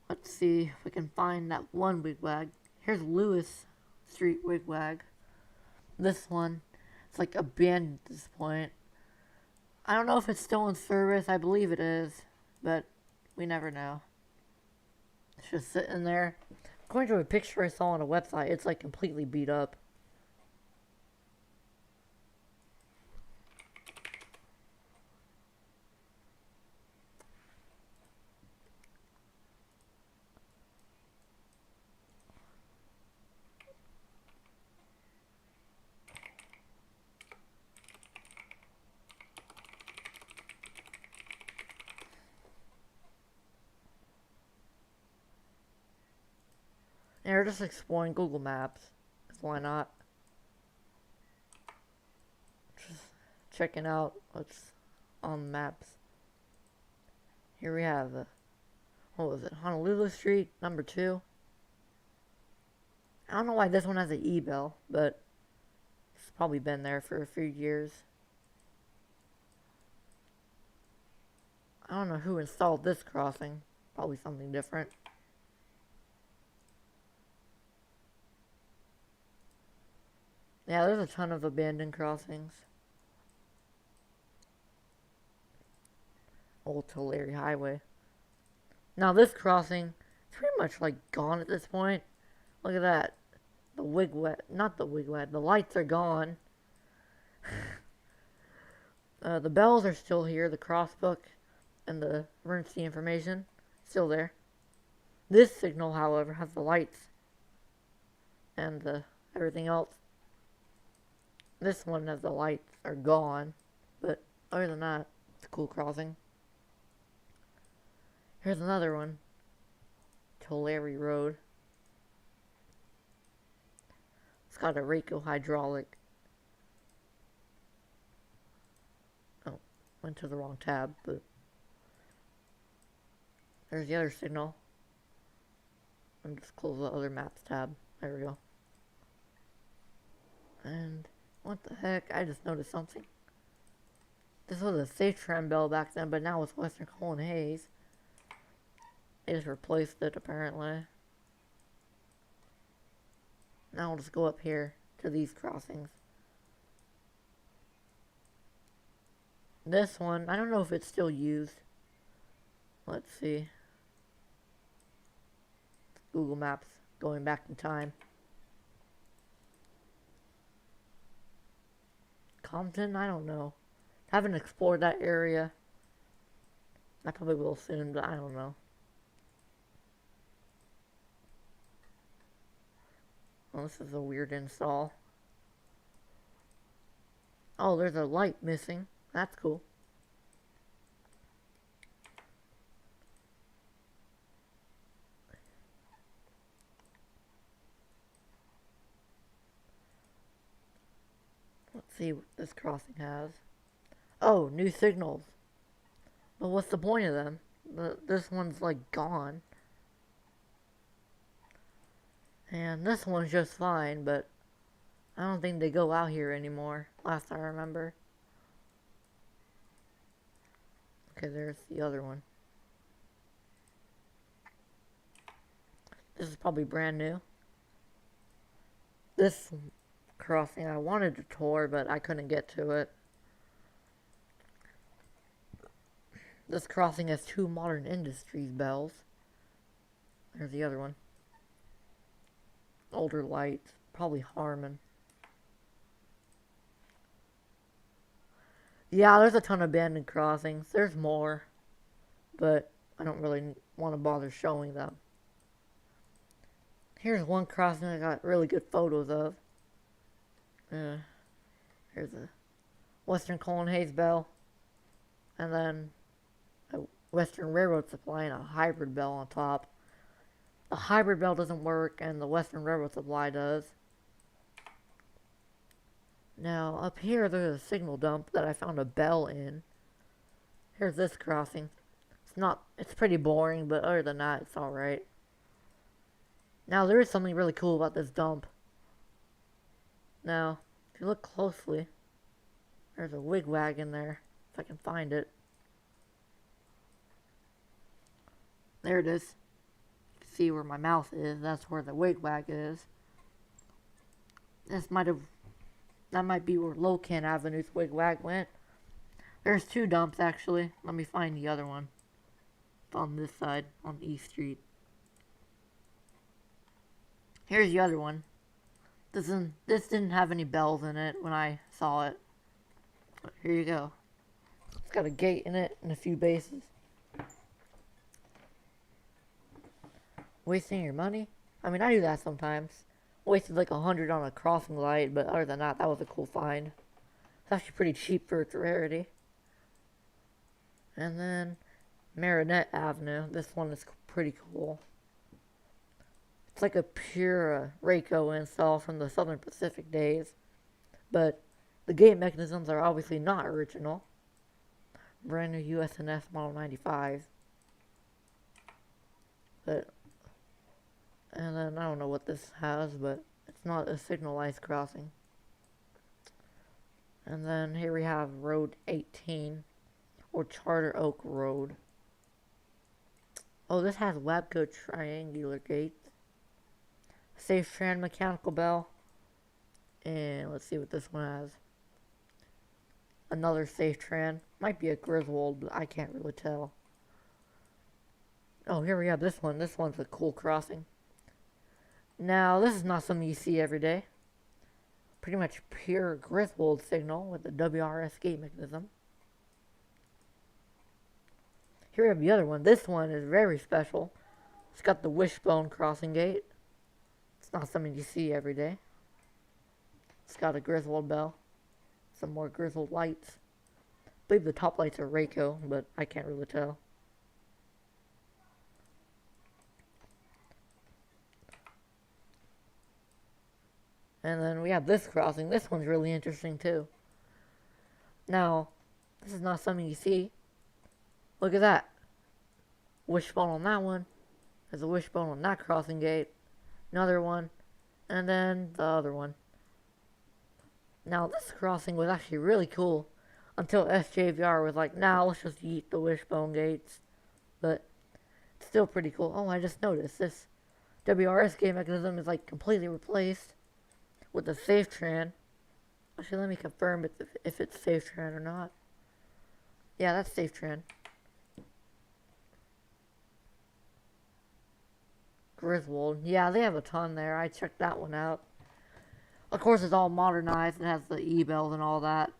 let's see if we can find that one wigwag. Here's Lewis Street wigwag. This one, it's like abandoned at this point. I don't know if it's still in service. I believe it is, but we never know. It's just sitting there. According to a picture I saw on a website, it's like completely beat up. And we're just exploring Google Maps. 'Cause why not? Just checking out what's on maps. Here we have, what was it? Honolulu Street, number 2. I don't know why this one has an E-bell, but it's probably been there for a few years. I don't know who installed this crossing. Probably something different. Yeah, there's a ton of abandoned crossings. Old Tulare Highway. Now this crossing is pretty much like gone at this point. Look at that. The wigwag, not the wigwag, the lights are gone. The bells are still here, the crossbook and the emergency information still there. This signal, however, has the lights and everything else. This one has the lights are gone, but other than that, it's a cool crossing. Here's another one. Tulare Road. It's got a Rayco hydraulic. Oh, went to the wrong tab, but there's the other signal. Let me just close the other maps tab. There we go. And what the heck? I just noticed something. This was a Safe Tram bell back then, but now it's Western Colin Hayes. They just replaced it, apparently. Now we'll just go up here to these crossings. This one, I don't know if it's still used. Let's see. Google Maps, going back in time. Compton? I don't know. Haven't explored that area. I probably will soon, but I don't know. Well, this is a weird install. Oh, there's a light missing. That's cool. Let's see what this crossing has. Oh, new signals. But what's the point of them? This one's like gone. And this one's just fine, but I don't think they go out here anymore, last I remember. Okay, there's the other one. This is probably brand new. This crossing I wanted to tour, but I couldn't get to it. This crossing has 2 Modern Industries bells. There's the other one. Older lights, probably Harmon. Yeah, there's a ton of abandoned crossings. There's more, but I don't really want to bother showing them. Here's one crossing I got really good photos of. Here's a Western Colin Hayes bell, and then a Western Railroad Supply and a hybrid bell on top. The hybrid bell doesn't work, and the Western Railroad Supply does. Now, up here, there's a signal dump that I found a bell in. Here's this crossing. It's pretty boring, but other than that, it's alright. Now, there is something really cool about this dump. Now, if you look closely, there's a wigwag in there, if I can find it. There it is. See where my mouth is, that's where the wigwag is. That might be where Locan Avenue's wigwag went. There's 2 dumps actually. Let me find the other one. It's on this side, on East Street. Here's the other one. This didn't have any bells in it when I saw it. But here you go. It's got a gate in it and a few bases. Wasting your money? I mean, I do that sometimes. Wasted like $100 on a crossing light, but other than that, that was a cool find. It's actually pretty cheap for its rarity. And then Marinette Avenue. This one is pretty cool. It's like a pure Rayco install from the Southern Pacific days, but the gate mechanisms are obviously not original. Brand new USNS Model 95. But And then I don't know what this has, but it's not a signalized crossing. And then here we have Road 18, or Charter Oak Road. Oh, this has Wabco triangular gates, Safe Tran mechanical bell, and let's see what this one has. Another Safe Tran. Might be a Griswold, but I can't really tell. Oh, here we have this one. This one's a cool crossing. Now, this is not something you see every day. Pretty much pure Griswold signal with the WRS gate mechanism. Here we have the other one. This one is very special. It's got the wishbone crossing gate. It's not something you see every day. It's got a Griswold bell. Some more Griswold lights. I believe the top lights are Rayco, but I can't really tell. And then we have this crossing. This one's really interesting too. Now, this is not something you see. Look at that. Wishbone on that one. There's a wishbone on that crossing gate. Another one. And then the other one. Now, this crossing was actually really cool until SJVR was like, nah, let's just eat the wishbone gates. But it's still pretty cool. Oh, I just noticed this WRS gate mechanism is like completely replaced with the Safe Tran. Actually, let me confirm if it's Safe Tran or not. Yeah, that's Safe Tran. Griswold. Yeah, they have a ton there. I checked that one out. Of course, it's all modernized. It has the E-bells and all that.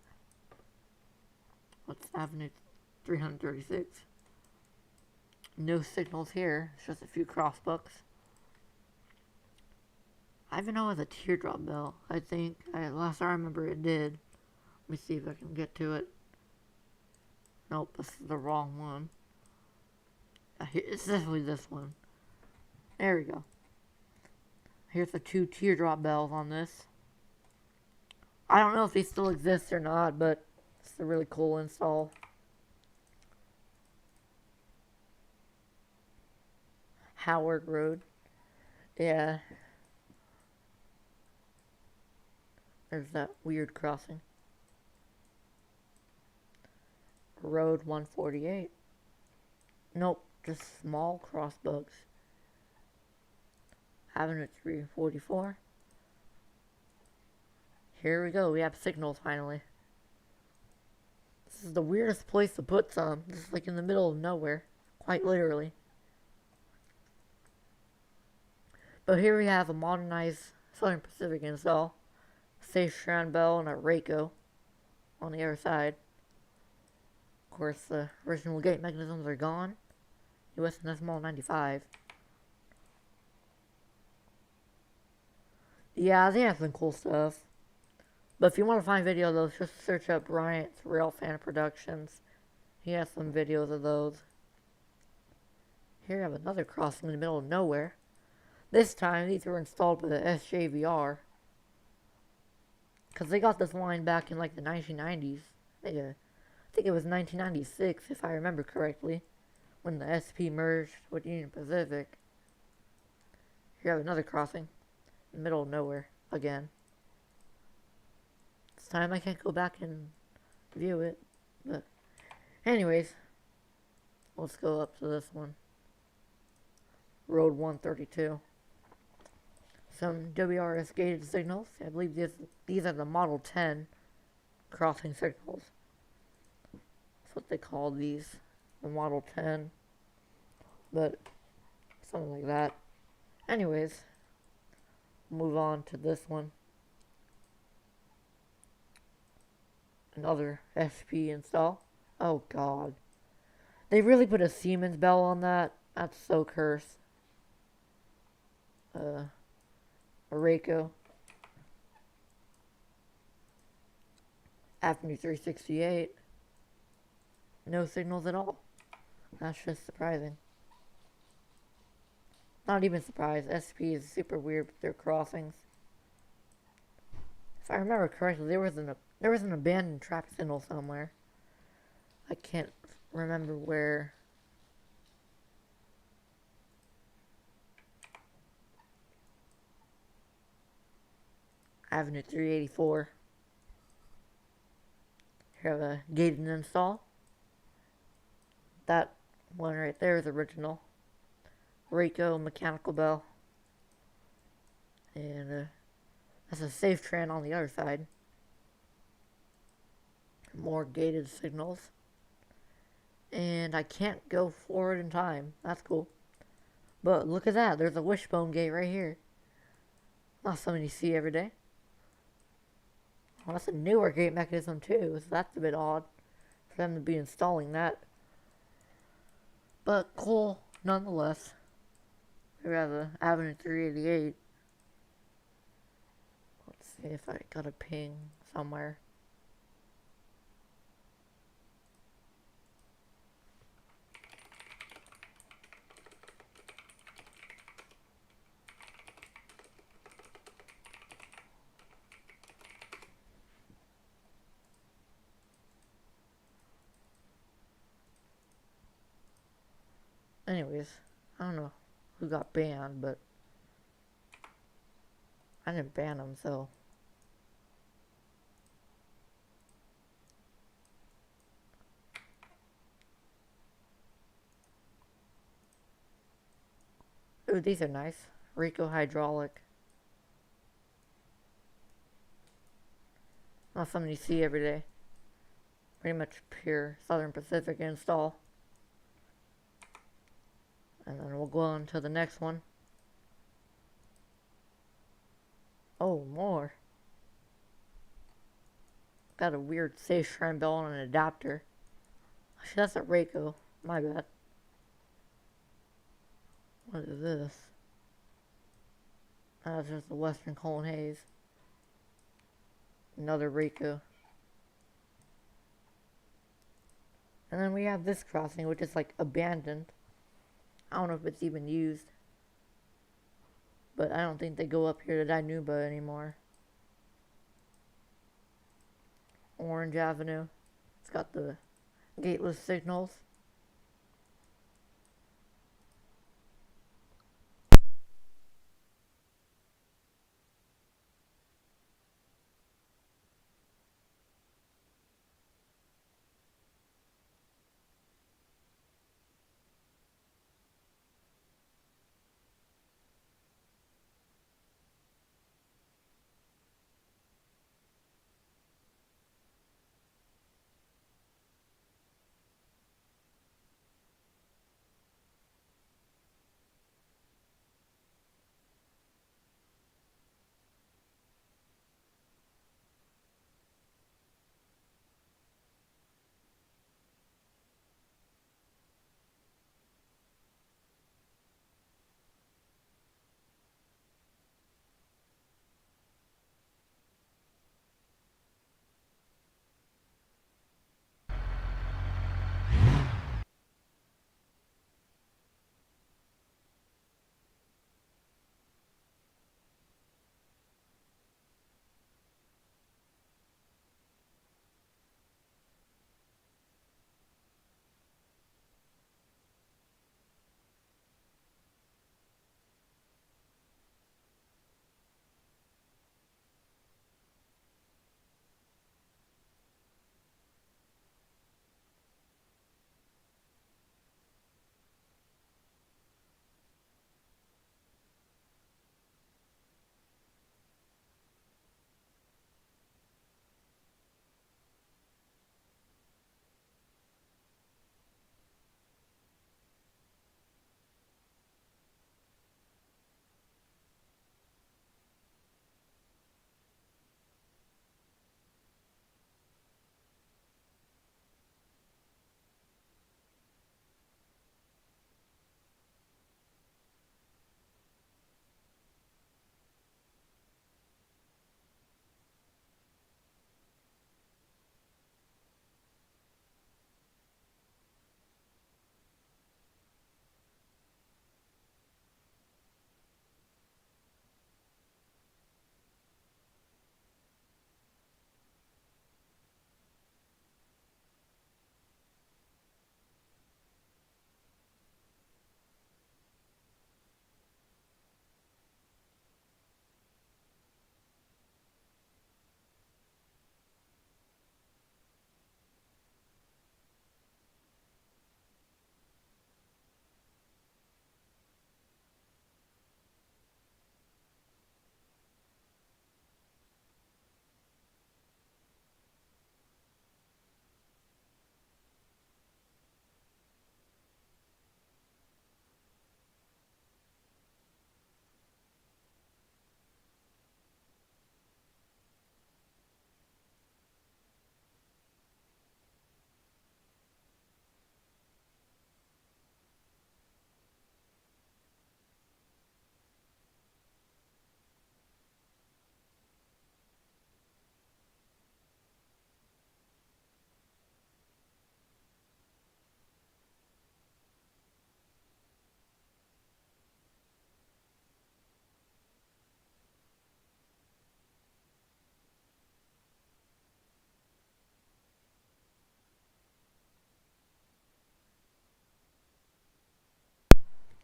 What's Avenue 336? No signals here. It's just a few crossbucks. I even know it has a teardrop bell. I think. Last I remember it did. Let me see if I can get to it. Nope, this is the wrong one. It's definitely this one. There we go. Here's the 2 teardrop bells on this. I don't know if these still exist or not, but it's a really cool install. Howard Road. Yeah. There's that weird crossing. Road 148. Nope, just small crossbugs. Avenue 344. Here we go, we have signals finally. This is the weirdest place to put some. This is like in the middle of nowhere. Quite literally. But here we have a modernized Southern Pacific install. Safe Tran bell and a Rayco on the other side. Of course, the original gate mechanisms are gone. USNS Mall 95. Yeah, they have some cool stuff. But if you want to find videos of those, just search up Bryant's Railfan Productions. He has some videos of those. Here we have another crossing in the middle of nowhere. This time, these were installed by the SJVR. Because they got this line back in like the 1990s. I think it was 1996, if I remember correctly, when the SP merged with Union Pacific. Here we have another crossing in the middle of nowhere again. This time I can't go back and view it, but anyways, let's go up to this one. Road 132. Some WRS gated signals. I believe these are the Model 10 crossing signals. That's what they call these, the Model 10. But something like that. Anyways, move on to this one. Another SP install. Oh god. They really put a Siemens bell on that. That's so cursed. A Rayco. Avenue 368. No signals at all. That's just surprising. Not even surprised. SP is super weird with their crossings. If I remember correctly, there was an abandoned traffic signal somewhere. I can't remember where. Avenue 384. Here have a gated install. That one right there is original. Rico mechanical bell. And that's a safe tran on the other side. More gated signals. And I can't go forward in time. That's cool. But look at that. There's a wishbone gate right here. Not something you see every day. Well, that's a newer gate mechanism too, so that's a bit odd for them to be installing that. But cool nonetheless. We have a Avenue 388. Let's see if I got a ping somewhere. Anyways, I don't know who got banned, but I didn't ban them, so. Ooh, these are nice. Rico hydraulic. Not something you see every day. Pretty much pure Southern Pacific install. And then we'll go on to the next one. Oh, more. Got a weird safe tran bell and an adapter. Actually, that's a Rico. My bad. What is this? That's just the Western Colin Hayes. Another Rico. And then we have this crossing, which is like abandoned. I don't know if it's even used. But I don't think they go up here to Dinuba anymore. Orange Avenue. It's got the gateless signals.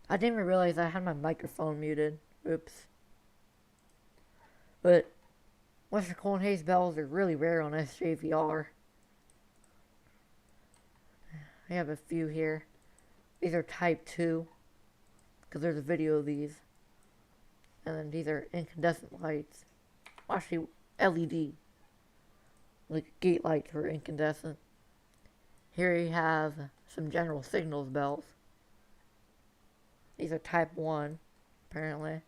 I didn't even realize I had my microphone muted. Oops. But Western Cold Haze bells are really rare on SJVR. I have a few here. These are type 2, because there's a video of these. And then these are incandescent lights. Well, actually, LED. Like gate lights for incandescent. Here you have some General Signals bells. These are type 1, apparently.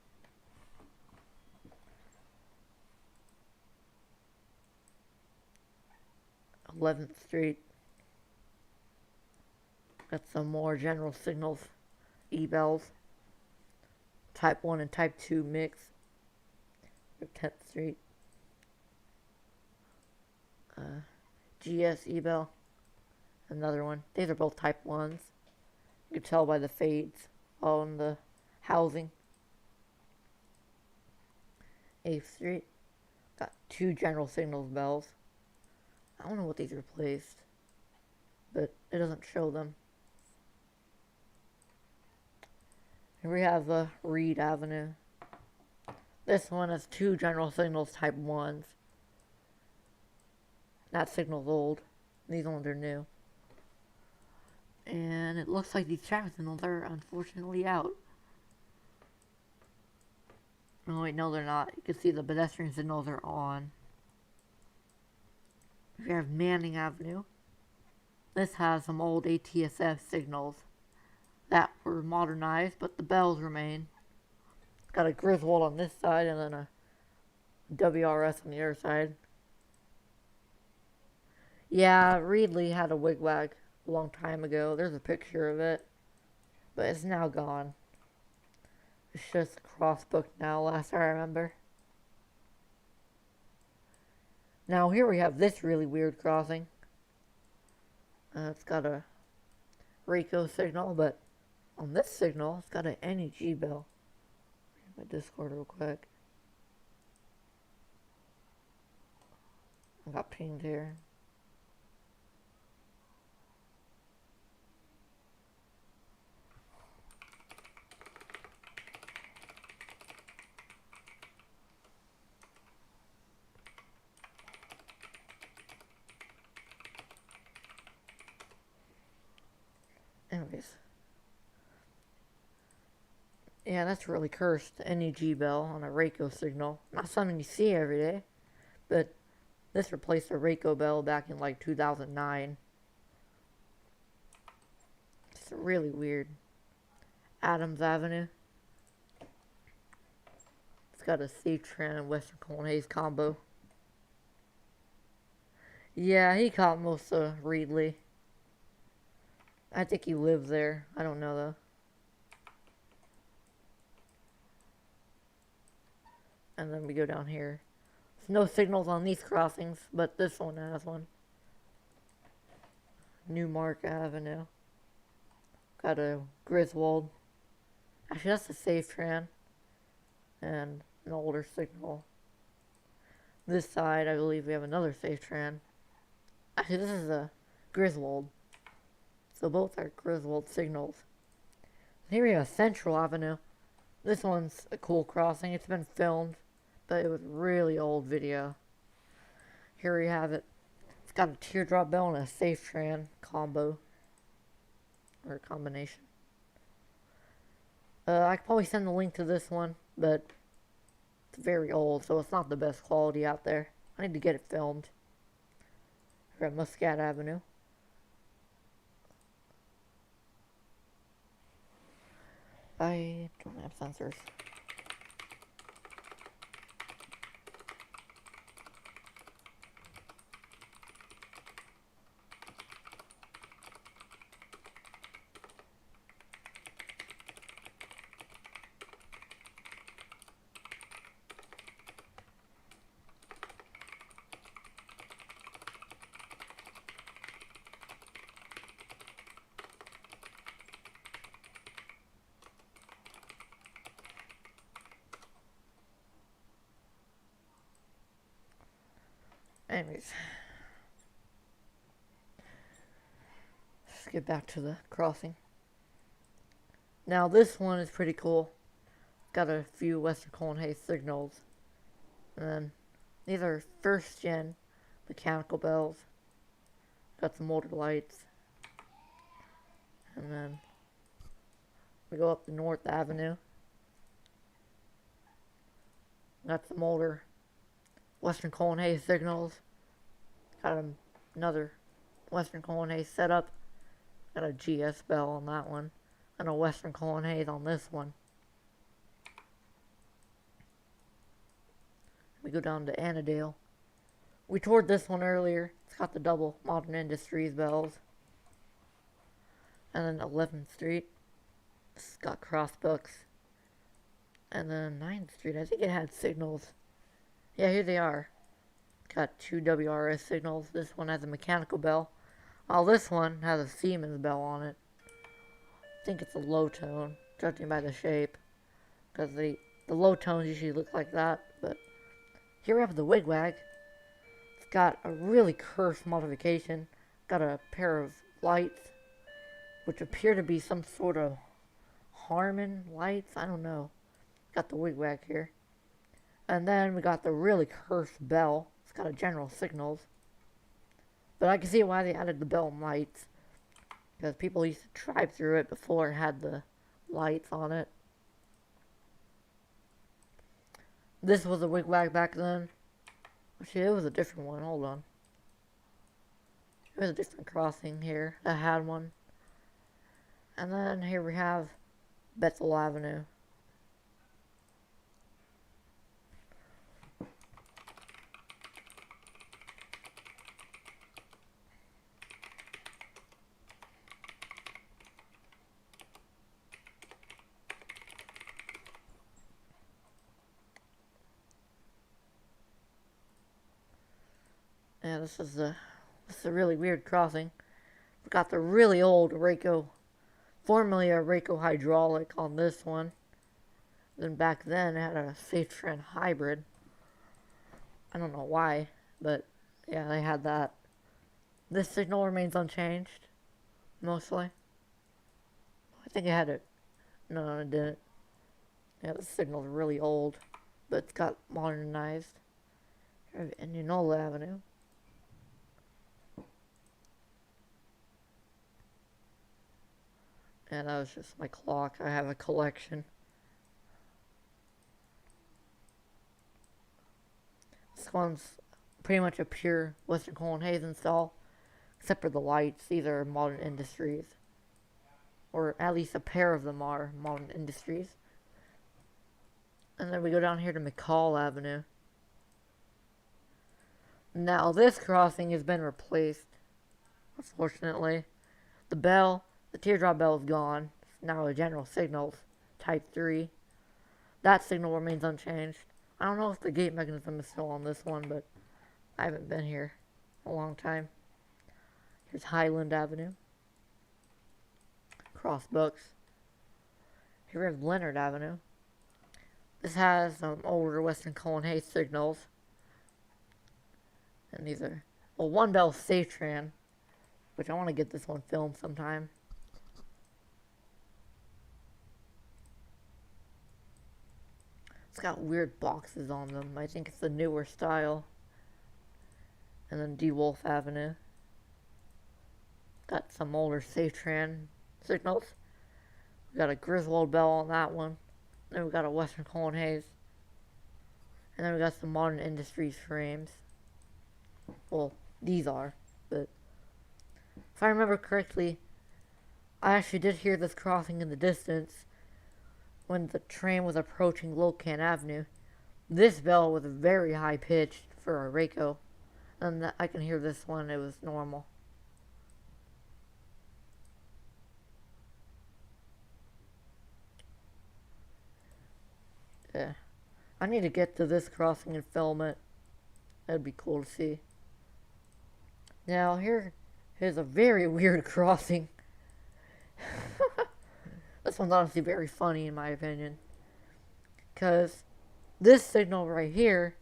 '11th Street. Got some more General Signals E-bells. Type 1 and Type 2 mix. 10th Street. GS E-bell. Another one. These are both Type 1s. You can tell by the fades on the housing. 8th Street. Got 2 General Signals bells. I don't know what these replaced, but it doesn't show them. Here we have Reed Avenue. This one has 2 General Signals Type 1s. That signal's old. These ones are new. And it looks like these traffic signals are unfortunately out. Oh wait, no they're not. You can see the pedestrian signals are on. We have Manning Avenue. This has some old ATSF signals that were modernized, but the bells remain. It's got a Griswold on this side and then a WRS on the other side. Yeah, Reedley had a wigwag a long time ago. There's a picture of it, but it's now gone. It's just crossbook now, last I remember. Now here we have this really weird crossing. It's got a RACO signal, but on this signal, it's got an NEG bell. My Discord real quick. I got pinged here. Anyways. Yeah, that's really cursed. NEG bell on a RACO signal. Not something you see every day, but this replaced a RACO bell back in like 2009. It's really weird. Adams Avenue. It's got a Safe-Tran and Western Cold Haze combo. Yeah, he caught most of Reedley. I think he lives there. I don't know though. And then we go down here. There's no signals on these crossings, but this one has one. Newmark Avenue. Got a Griswold. Actually, that's a Safe-Tran. And an older signal. This side, I believe we have another Safe-Tran. Actually, this is a Griswold. So both are Griswold signals. Here we have Central Avenue. This one's a cool crossing. It's been filmed, but it was really old video. Here we have it. It's got a teardrop bell and a Safe-Tran combo. Or combination. I could probably send the link to this one, but it's very old, so it's not the best quality out there. I need to get it filmed. We're at Muscat Avenue. I don't have sensors. Anyways, let's get back to the crossing. Now this one is pretty cool. Got a few Western Colon Hayes signals. And then these are first gen mechanical bells. Got some older lights. And then we go up to North Avenue. Got some older Western Colon Hayes signals. Got another Western Colon Hayes setup. Got a GS bell on that one. And a Western Colon Hayes on this one. We go down to Annandale. We toured this one earlier. It's got the double Modern Industries bells. And then 11th Street. It's got crossbucks. And then 9th Street, I think it had signals. Yeah, here they are. Got two WRS signals. This one has a mechanical bell. While this one has a Siemens bell on it. I think it's a low tone, judging by the shape. Because the low tones usually look like that. But here we have the Wigwag. It's got a really cursed modification. Got a pair of lights, which appear to be some sort of Harman lights. I don't know. Got the Wigwag here. And then we got the really cursed bell. It's got a General Signals. But I can see why they added the bell and lights. Because people used to drive through it before it had the lights on it. This was a Wigwag back then. Actually, it was a different one. Hold on. It was a different crossing here that had one. And then here we have Bethel Avenue. Yeah, this is a really weird crossing. We got the really old Rayco, formerly a Rayco hydraulic on this one. Then back then it had a Safetran hybrid. I don't know why, but yeah, they had that. This signal remains unchanged, mostly. I think it had it. No, it didn't. Yeah, the signal's really old, but it's got modernized. Here we have Indianola Avenue. And that was just my clock. I have a collection. This one's pretty much a pure Western Colon Hayes install, except for the lights. These are Modern Industries. Or at least a pair of them are Modern Industries. And then we go down here to McCall Avenue. Now this crossing has been replaced, unfortunately. The teardrop bell is gone. It's now a General Signals Type 3. That signal remains unchanged. I don't know if the gate mechanism is still on this one, but I haven't been here a long time. Here's Highland Avenue. Crossbucks. Here we have Leonard Avenue. This has some older Western Colon Hayes signals. And these are, well, one bell Safetran, which I want to get this one filmed sometime. It's got weird boxes on them. I think it's the newer style. And then DeWolf Avenue. Got some older Safetran signals. We got a Griswold bell on that one. Then we got a Western Colon Hayes. And then we got some Modern Industries frames. Well, these are, but if I remember correctly, I actually did hear this crossing in the distance when the train was approaching Locan Avenue. This bell was very high pitched for a Rayco, and I can hear this one, it was normal. Yeah, I need to get to this crossing and film it. That'd be cool to see. Now here's a very weird crossing. This one's honestly very funny in my opinion. Because this signal right here,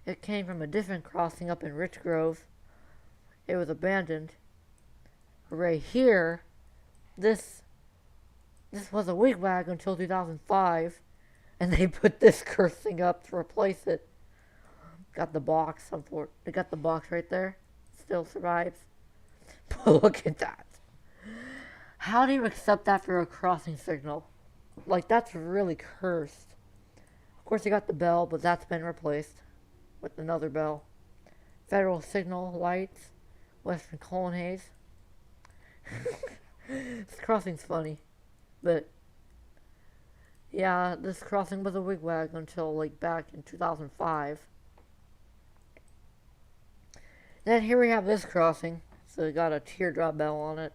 it came from a different crossing up in Rich Grove. It was abandoned. Right here, this This was a wigwag until 2005, and they put this cursed thing up to replace it. Got the box. They got the box right there. Still survives. But look at that. How do you accept after a crossing signal? Like, that's really cursed. Of course, you got the bell, but that's been replaced with another bell. Federal signal lights. Western Colonnades. This crossing's funny. But, yeah, this crossing was a wigwag until, like, back in 2005. Then here we have this crossing. So it got a teardrop bell on it.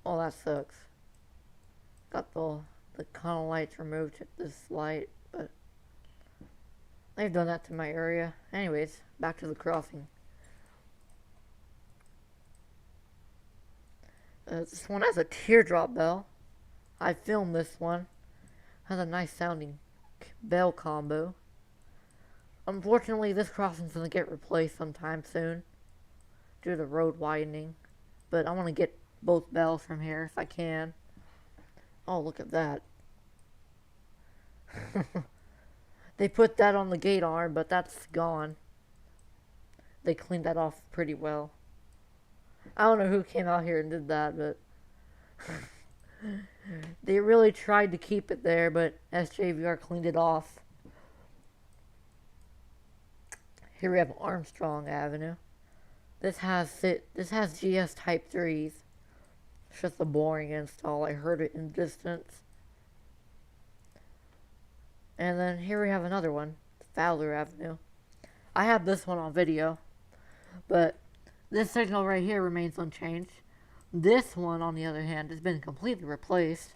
Oh, that sucks. Got the Conno lights removed to this light, but they've done that to my area. Anyways, back to the crossing. This one has a teardrop bell. I filmed this one. Has a nice sounding bell combo. Unfortunately, this crossing's gonna get replaced sometime soon due to the road widening. But I want to get both bells from here if I can. Oh, look at that. They put that on the gate arm, but that's gone. They cleaned that off pretty well. I don't know who came out here and did that, but they really tried to keep it there, but SJVR cleaned it off. Here we have Armstrong Avenue. This has GS Type 3s. It's just a boring install. I heard it in the distance. And then here we have another one, Fowler Avenue. I have this one on video, but this signal right here remains unchanged. This one, on the other hand, has been completely replaced.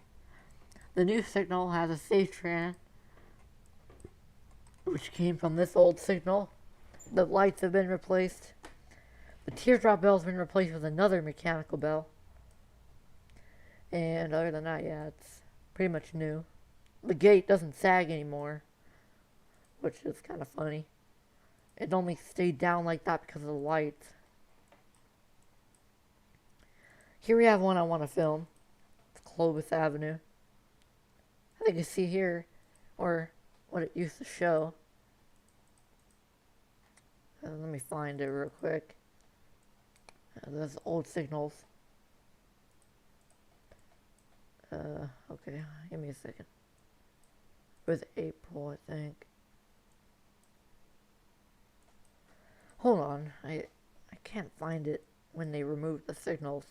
The new signal has a SafeTran, which came from this old signal. The lights have been replaced. The teardrop bell's been replaced with another mechanical bell. And other than that, yeah, it's pretty much new. The gate doesn't sag anymore, which is kind of funny. It only stayed down like that because of the lights. Here we have one I want to film. It's Clovis Avenue. I think you see here, or what it used to show. Let me find it real quick. Those old signals. Okay, give me a second. It was April, I think. Hold on, I can't find it when they removed the signals.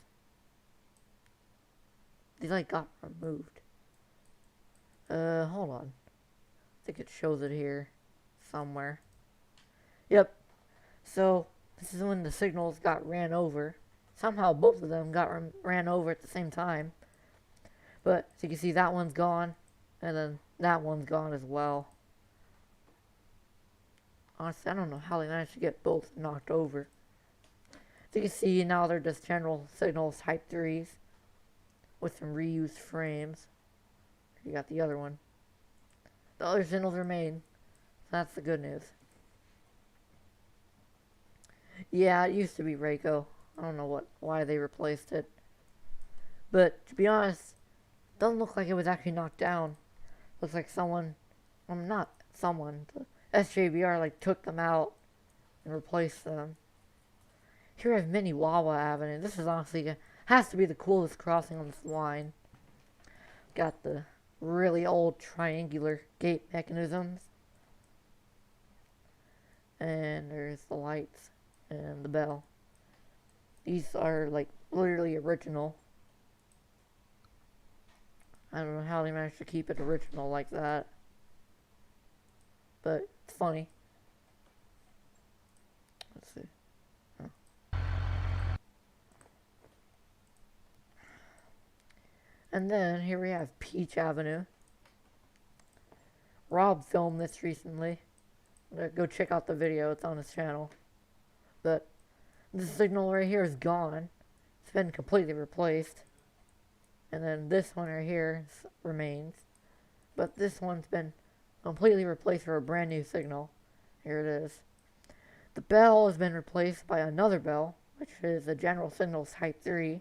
They like got removed. Hold on. I think it shows it here somewhere. Yep. So this is when the signals got ran over. Somehow both of them got ran over at the same time. But as you can see, that one's gone, and then that one's gone as well. Honestly, I don't know how they managed to get both knocked over. As you can see, now they're just general signals Type 3s with some reused frames. You got the other one. The other signals remain. That's the good news. Yeah, it used to be Rayco. I don't know why they replaced it. But to be honest, it doesn't look like it was actually knocked down. Looks like someone, not someone, the SJVR like took them out and replaced them. Here we have Mini Wawa Avenue. This is honestly, has to be the coolest crossing on this line. Got the really old triangular gate mechanisms. And there's the lights and the bell. These are like literally original. I don't know how they managed to keep it original like that. But it's funny. Let's see. Oh. And then here we have Peach Avenue. Rob filmed this recently. Go check out the video, it's on his channel. But this signal right here is gone. It's been completely replaced. And then this one right here remains. But this one's been completely replaced for a brand new signal. Here it is. The bell has been replaced by another bell, which is a General Signals Type 3.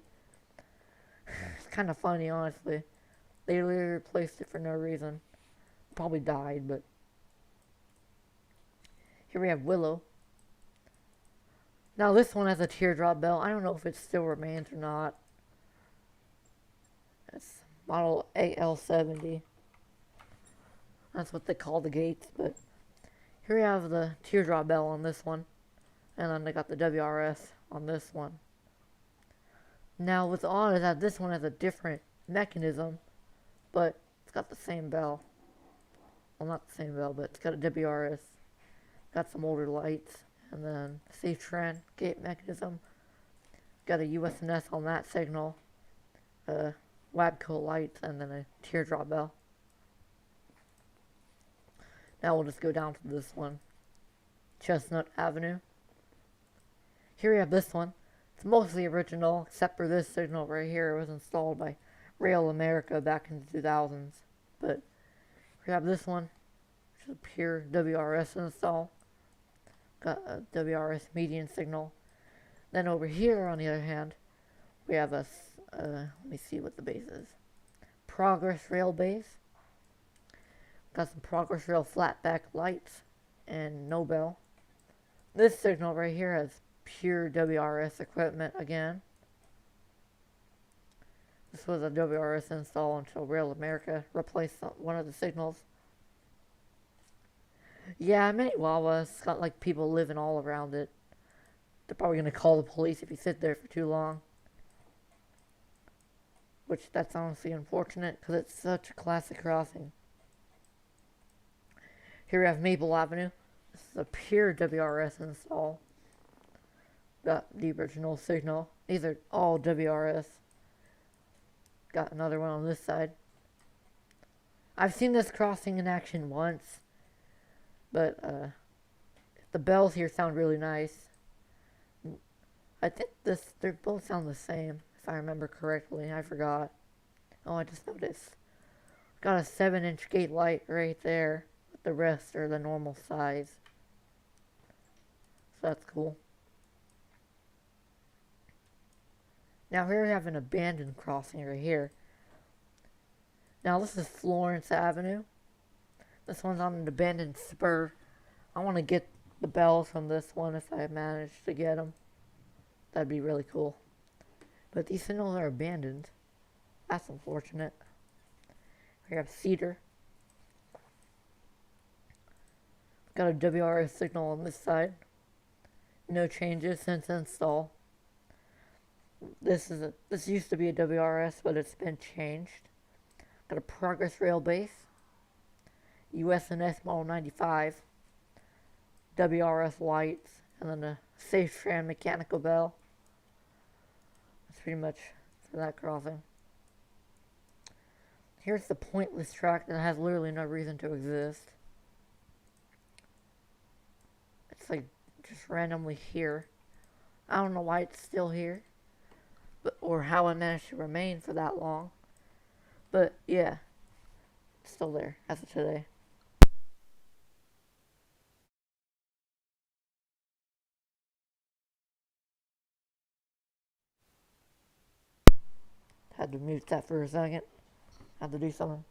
It's kind of funny, honestly. They literally replaced it for no reason. Probably died, but... Here we have Willow. Now this one has a teardrop bell. I don't know if it still remains or not. It's model AL70. That's what they call the gates, but... Here we have the teardrop bell on this one. And then they got the WRS on this one. Now what's odd is that this one has a different mechanism, but it's got the same bell. Well, not the same bell, but it's got a WRS. Got some older lights, and then safe trend gate mechanism. Got a USNS on that signal. WABCO lights, and then a teardrop bell. Now we'll just go down to this one. Chestnut Avenue. Here we have this one. It's mostly original, except for this signal right here. It was installed by Rail America back in the 2000s. But we have this one, which is a pure WRS install. Got a WRS median signal. Then over here, on the other hand, we have a, let me see what the base is. Progress Rail base. Got some Progress Rail flatback lights and no bell. This signal right here has pure WRS equipment again. This was a WRS install until Rail America replaced one of the signals. Yeah, many Wawas. It's got like people living all around it. They're probably going to call the police if you sit there for too long. Which, that's honestly unfortunate because it's such a classic crossing. Here we have Maple Avenue. This is a pure WRS install. Got the original signal. These are all WRS. Got another one on this side. I've seen this crossing in action once. But the bells here sound really nice. I think they both sound the same, if I remember correctly. I forgot. Oh, I just noticed. Got a 7-inch gate light right there. But the rest are the normal size. So that's cool. Now here we have an abandoned crossing right here. Now this is Florence Avenue. This one's on an abandoned spur. I want to get the bells from this one if I manage to get them. That'd be really cool. But these signals are abandoned. That's unfortunate. We have Cedar. Got a WRS signal on this side. No changes since install. This used to be a WRS, but it's been changed. Got a Progress Rail base. USNS Model 95. WRS lights. And then a Safe Trend mechanical bell. That's pretty much for that crossing. Here's the pointless track that has literally no reason to exist. It's like just randomly here. I don't know why it's still here. Or how it managed to remain for that long. But yeah, it's still there as of today. Had to mute that for a second. Had to do something.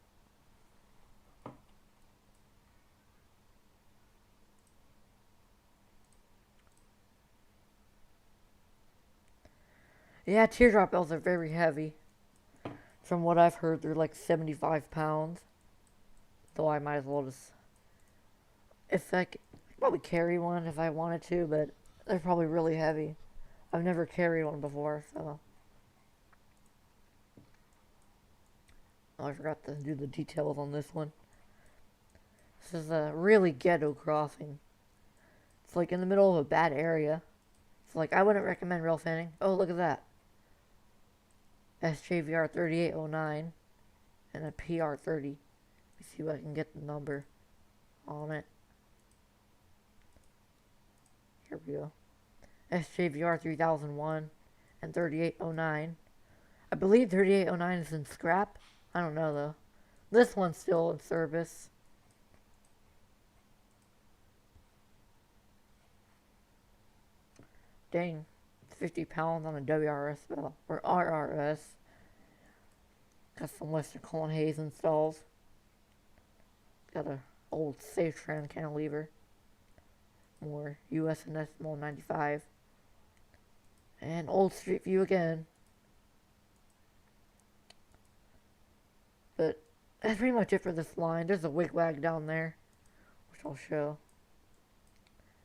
Yeah, teardrop bells are very heavy. From what I've heard, they're like 75 pounds. Though I might as well just... probably carry one if I wanted to, but they're probably really heavy. I've never carried one before, so... Oh, I forgot to do the details on this one. This is a really ghetto crossing. It's like in the middle of a bad area. It's like, I wouldn't recommend rail fanning. Oh, look at that. SJVR 3809 and a PR 30. Let me see if I can get the number on it. Here we go. SJVR 3001 and 3809. I believe 3809 is in scrap. I don't know though. This one's still in service. dang, 50 pounds on a WRS bell, or RRS. Got some Western Cullen Hayes installs. Got a old Safetran cantilever. More US and Decimal 95. And old Street View again. But that's pretty much it for this line. There's a wigwag down there, which I'll show.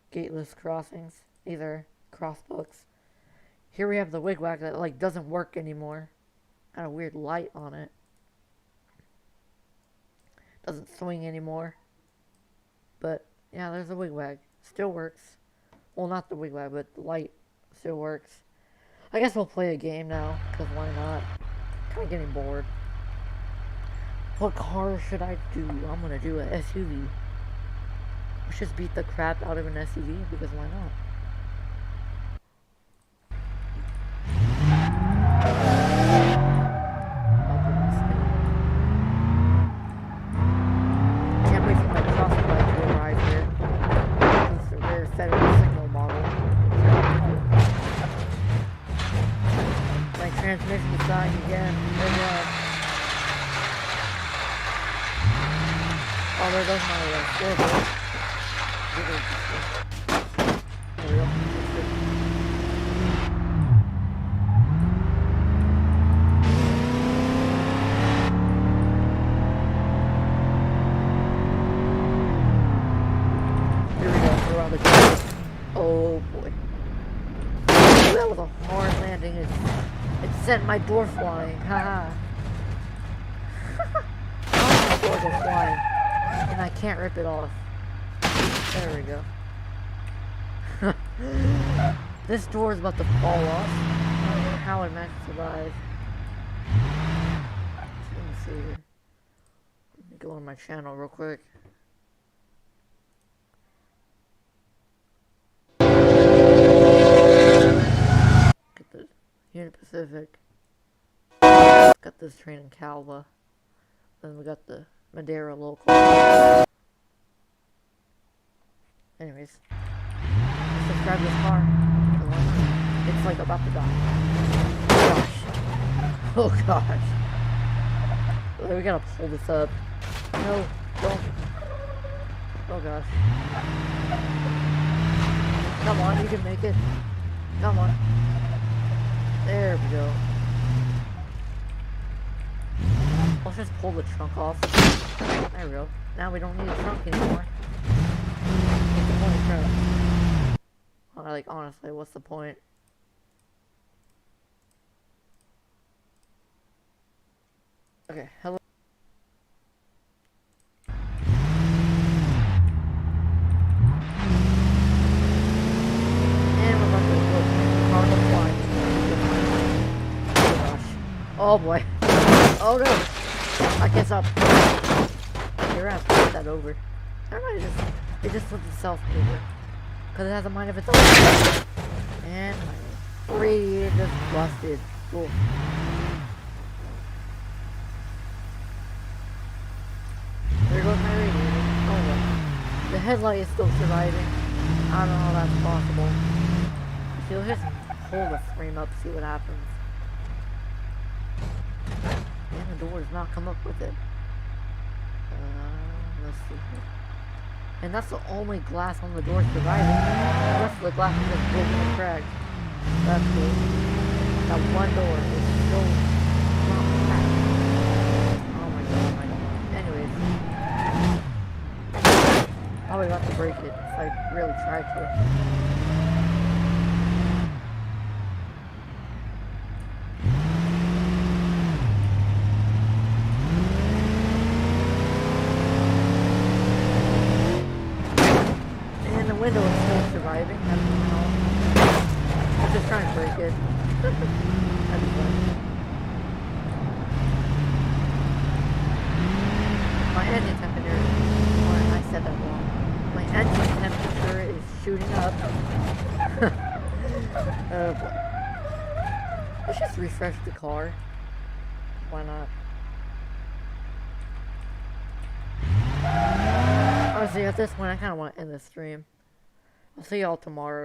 Gateless crossings. These are crossbucks. Here we have the wigwag that like doesn't work anymore. Got a weird light on it. Doesn't swing anymore. But yeah, there's a wigwag. Still works. Well, not the wigwag, but the light still works. I guess we'll play a game now, because why not? Kind of getting bored. What car should I do? I'm gonna do an SUV. Let's just beat the crap out of an SUV, because why not? Can't wait for my crossing light to arrive here. It's a rare federal signal model. My transmission is dying again. Oh, there goes my scoreboard. There we go. Here we go. We're on the ground. Oh boy. That was a hard landing. It sent my door flying. Haha. My door go flying. And I can't rip it off. There we go. This door is about to fall off. I don't know how I managed to survive. Let me see here. Let me go on my channel real quick. Get the Union Pacific. Got this train in Calva. Then we got the Madera local. Anyways, let's just grab this car. It's like about to die. Oh gosh. We gotta pull this up. No, don't. Oh gosh. Come on, you can make it. Come on. There we go. Let's just pull the trunk off. There we go. Now we don't need a trunk anymore. What's the point of trunk? Well, like, honestly, what's the point? Okay, hello. And we're about to look. Car will fly. Oh gosh. Oh boy. Oh no. I guess I'll... You're gonna have to put that over. I don't know, it just flipped itself over. Because it has a mind of its own. And my radiator just busted. Cool. There goes my radiator. Oh well. The headlight is still surviving. I don't know how that's possible. So let's just pull the frame up, see what happens. And the door does not come up with it. Let's see here. And that's the only glass on the door surviving. The rest of the glass is just broken and cracked. That's cool. That one door is still not cracked. Oh my god, Anyways. Probably about to break it if I really tried to. Window is still surviving. I don't know. I'm just trying to break it. That'd be fun. My engine temperature, or I said that wrong. My engine temperature is shooting up. Let's just refresh the car. Why not? Honestly, at this point, I kind of want to end the stream. I'll see y'all tomorrow.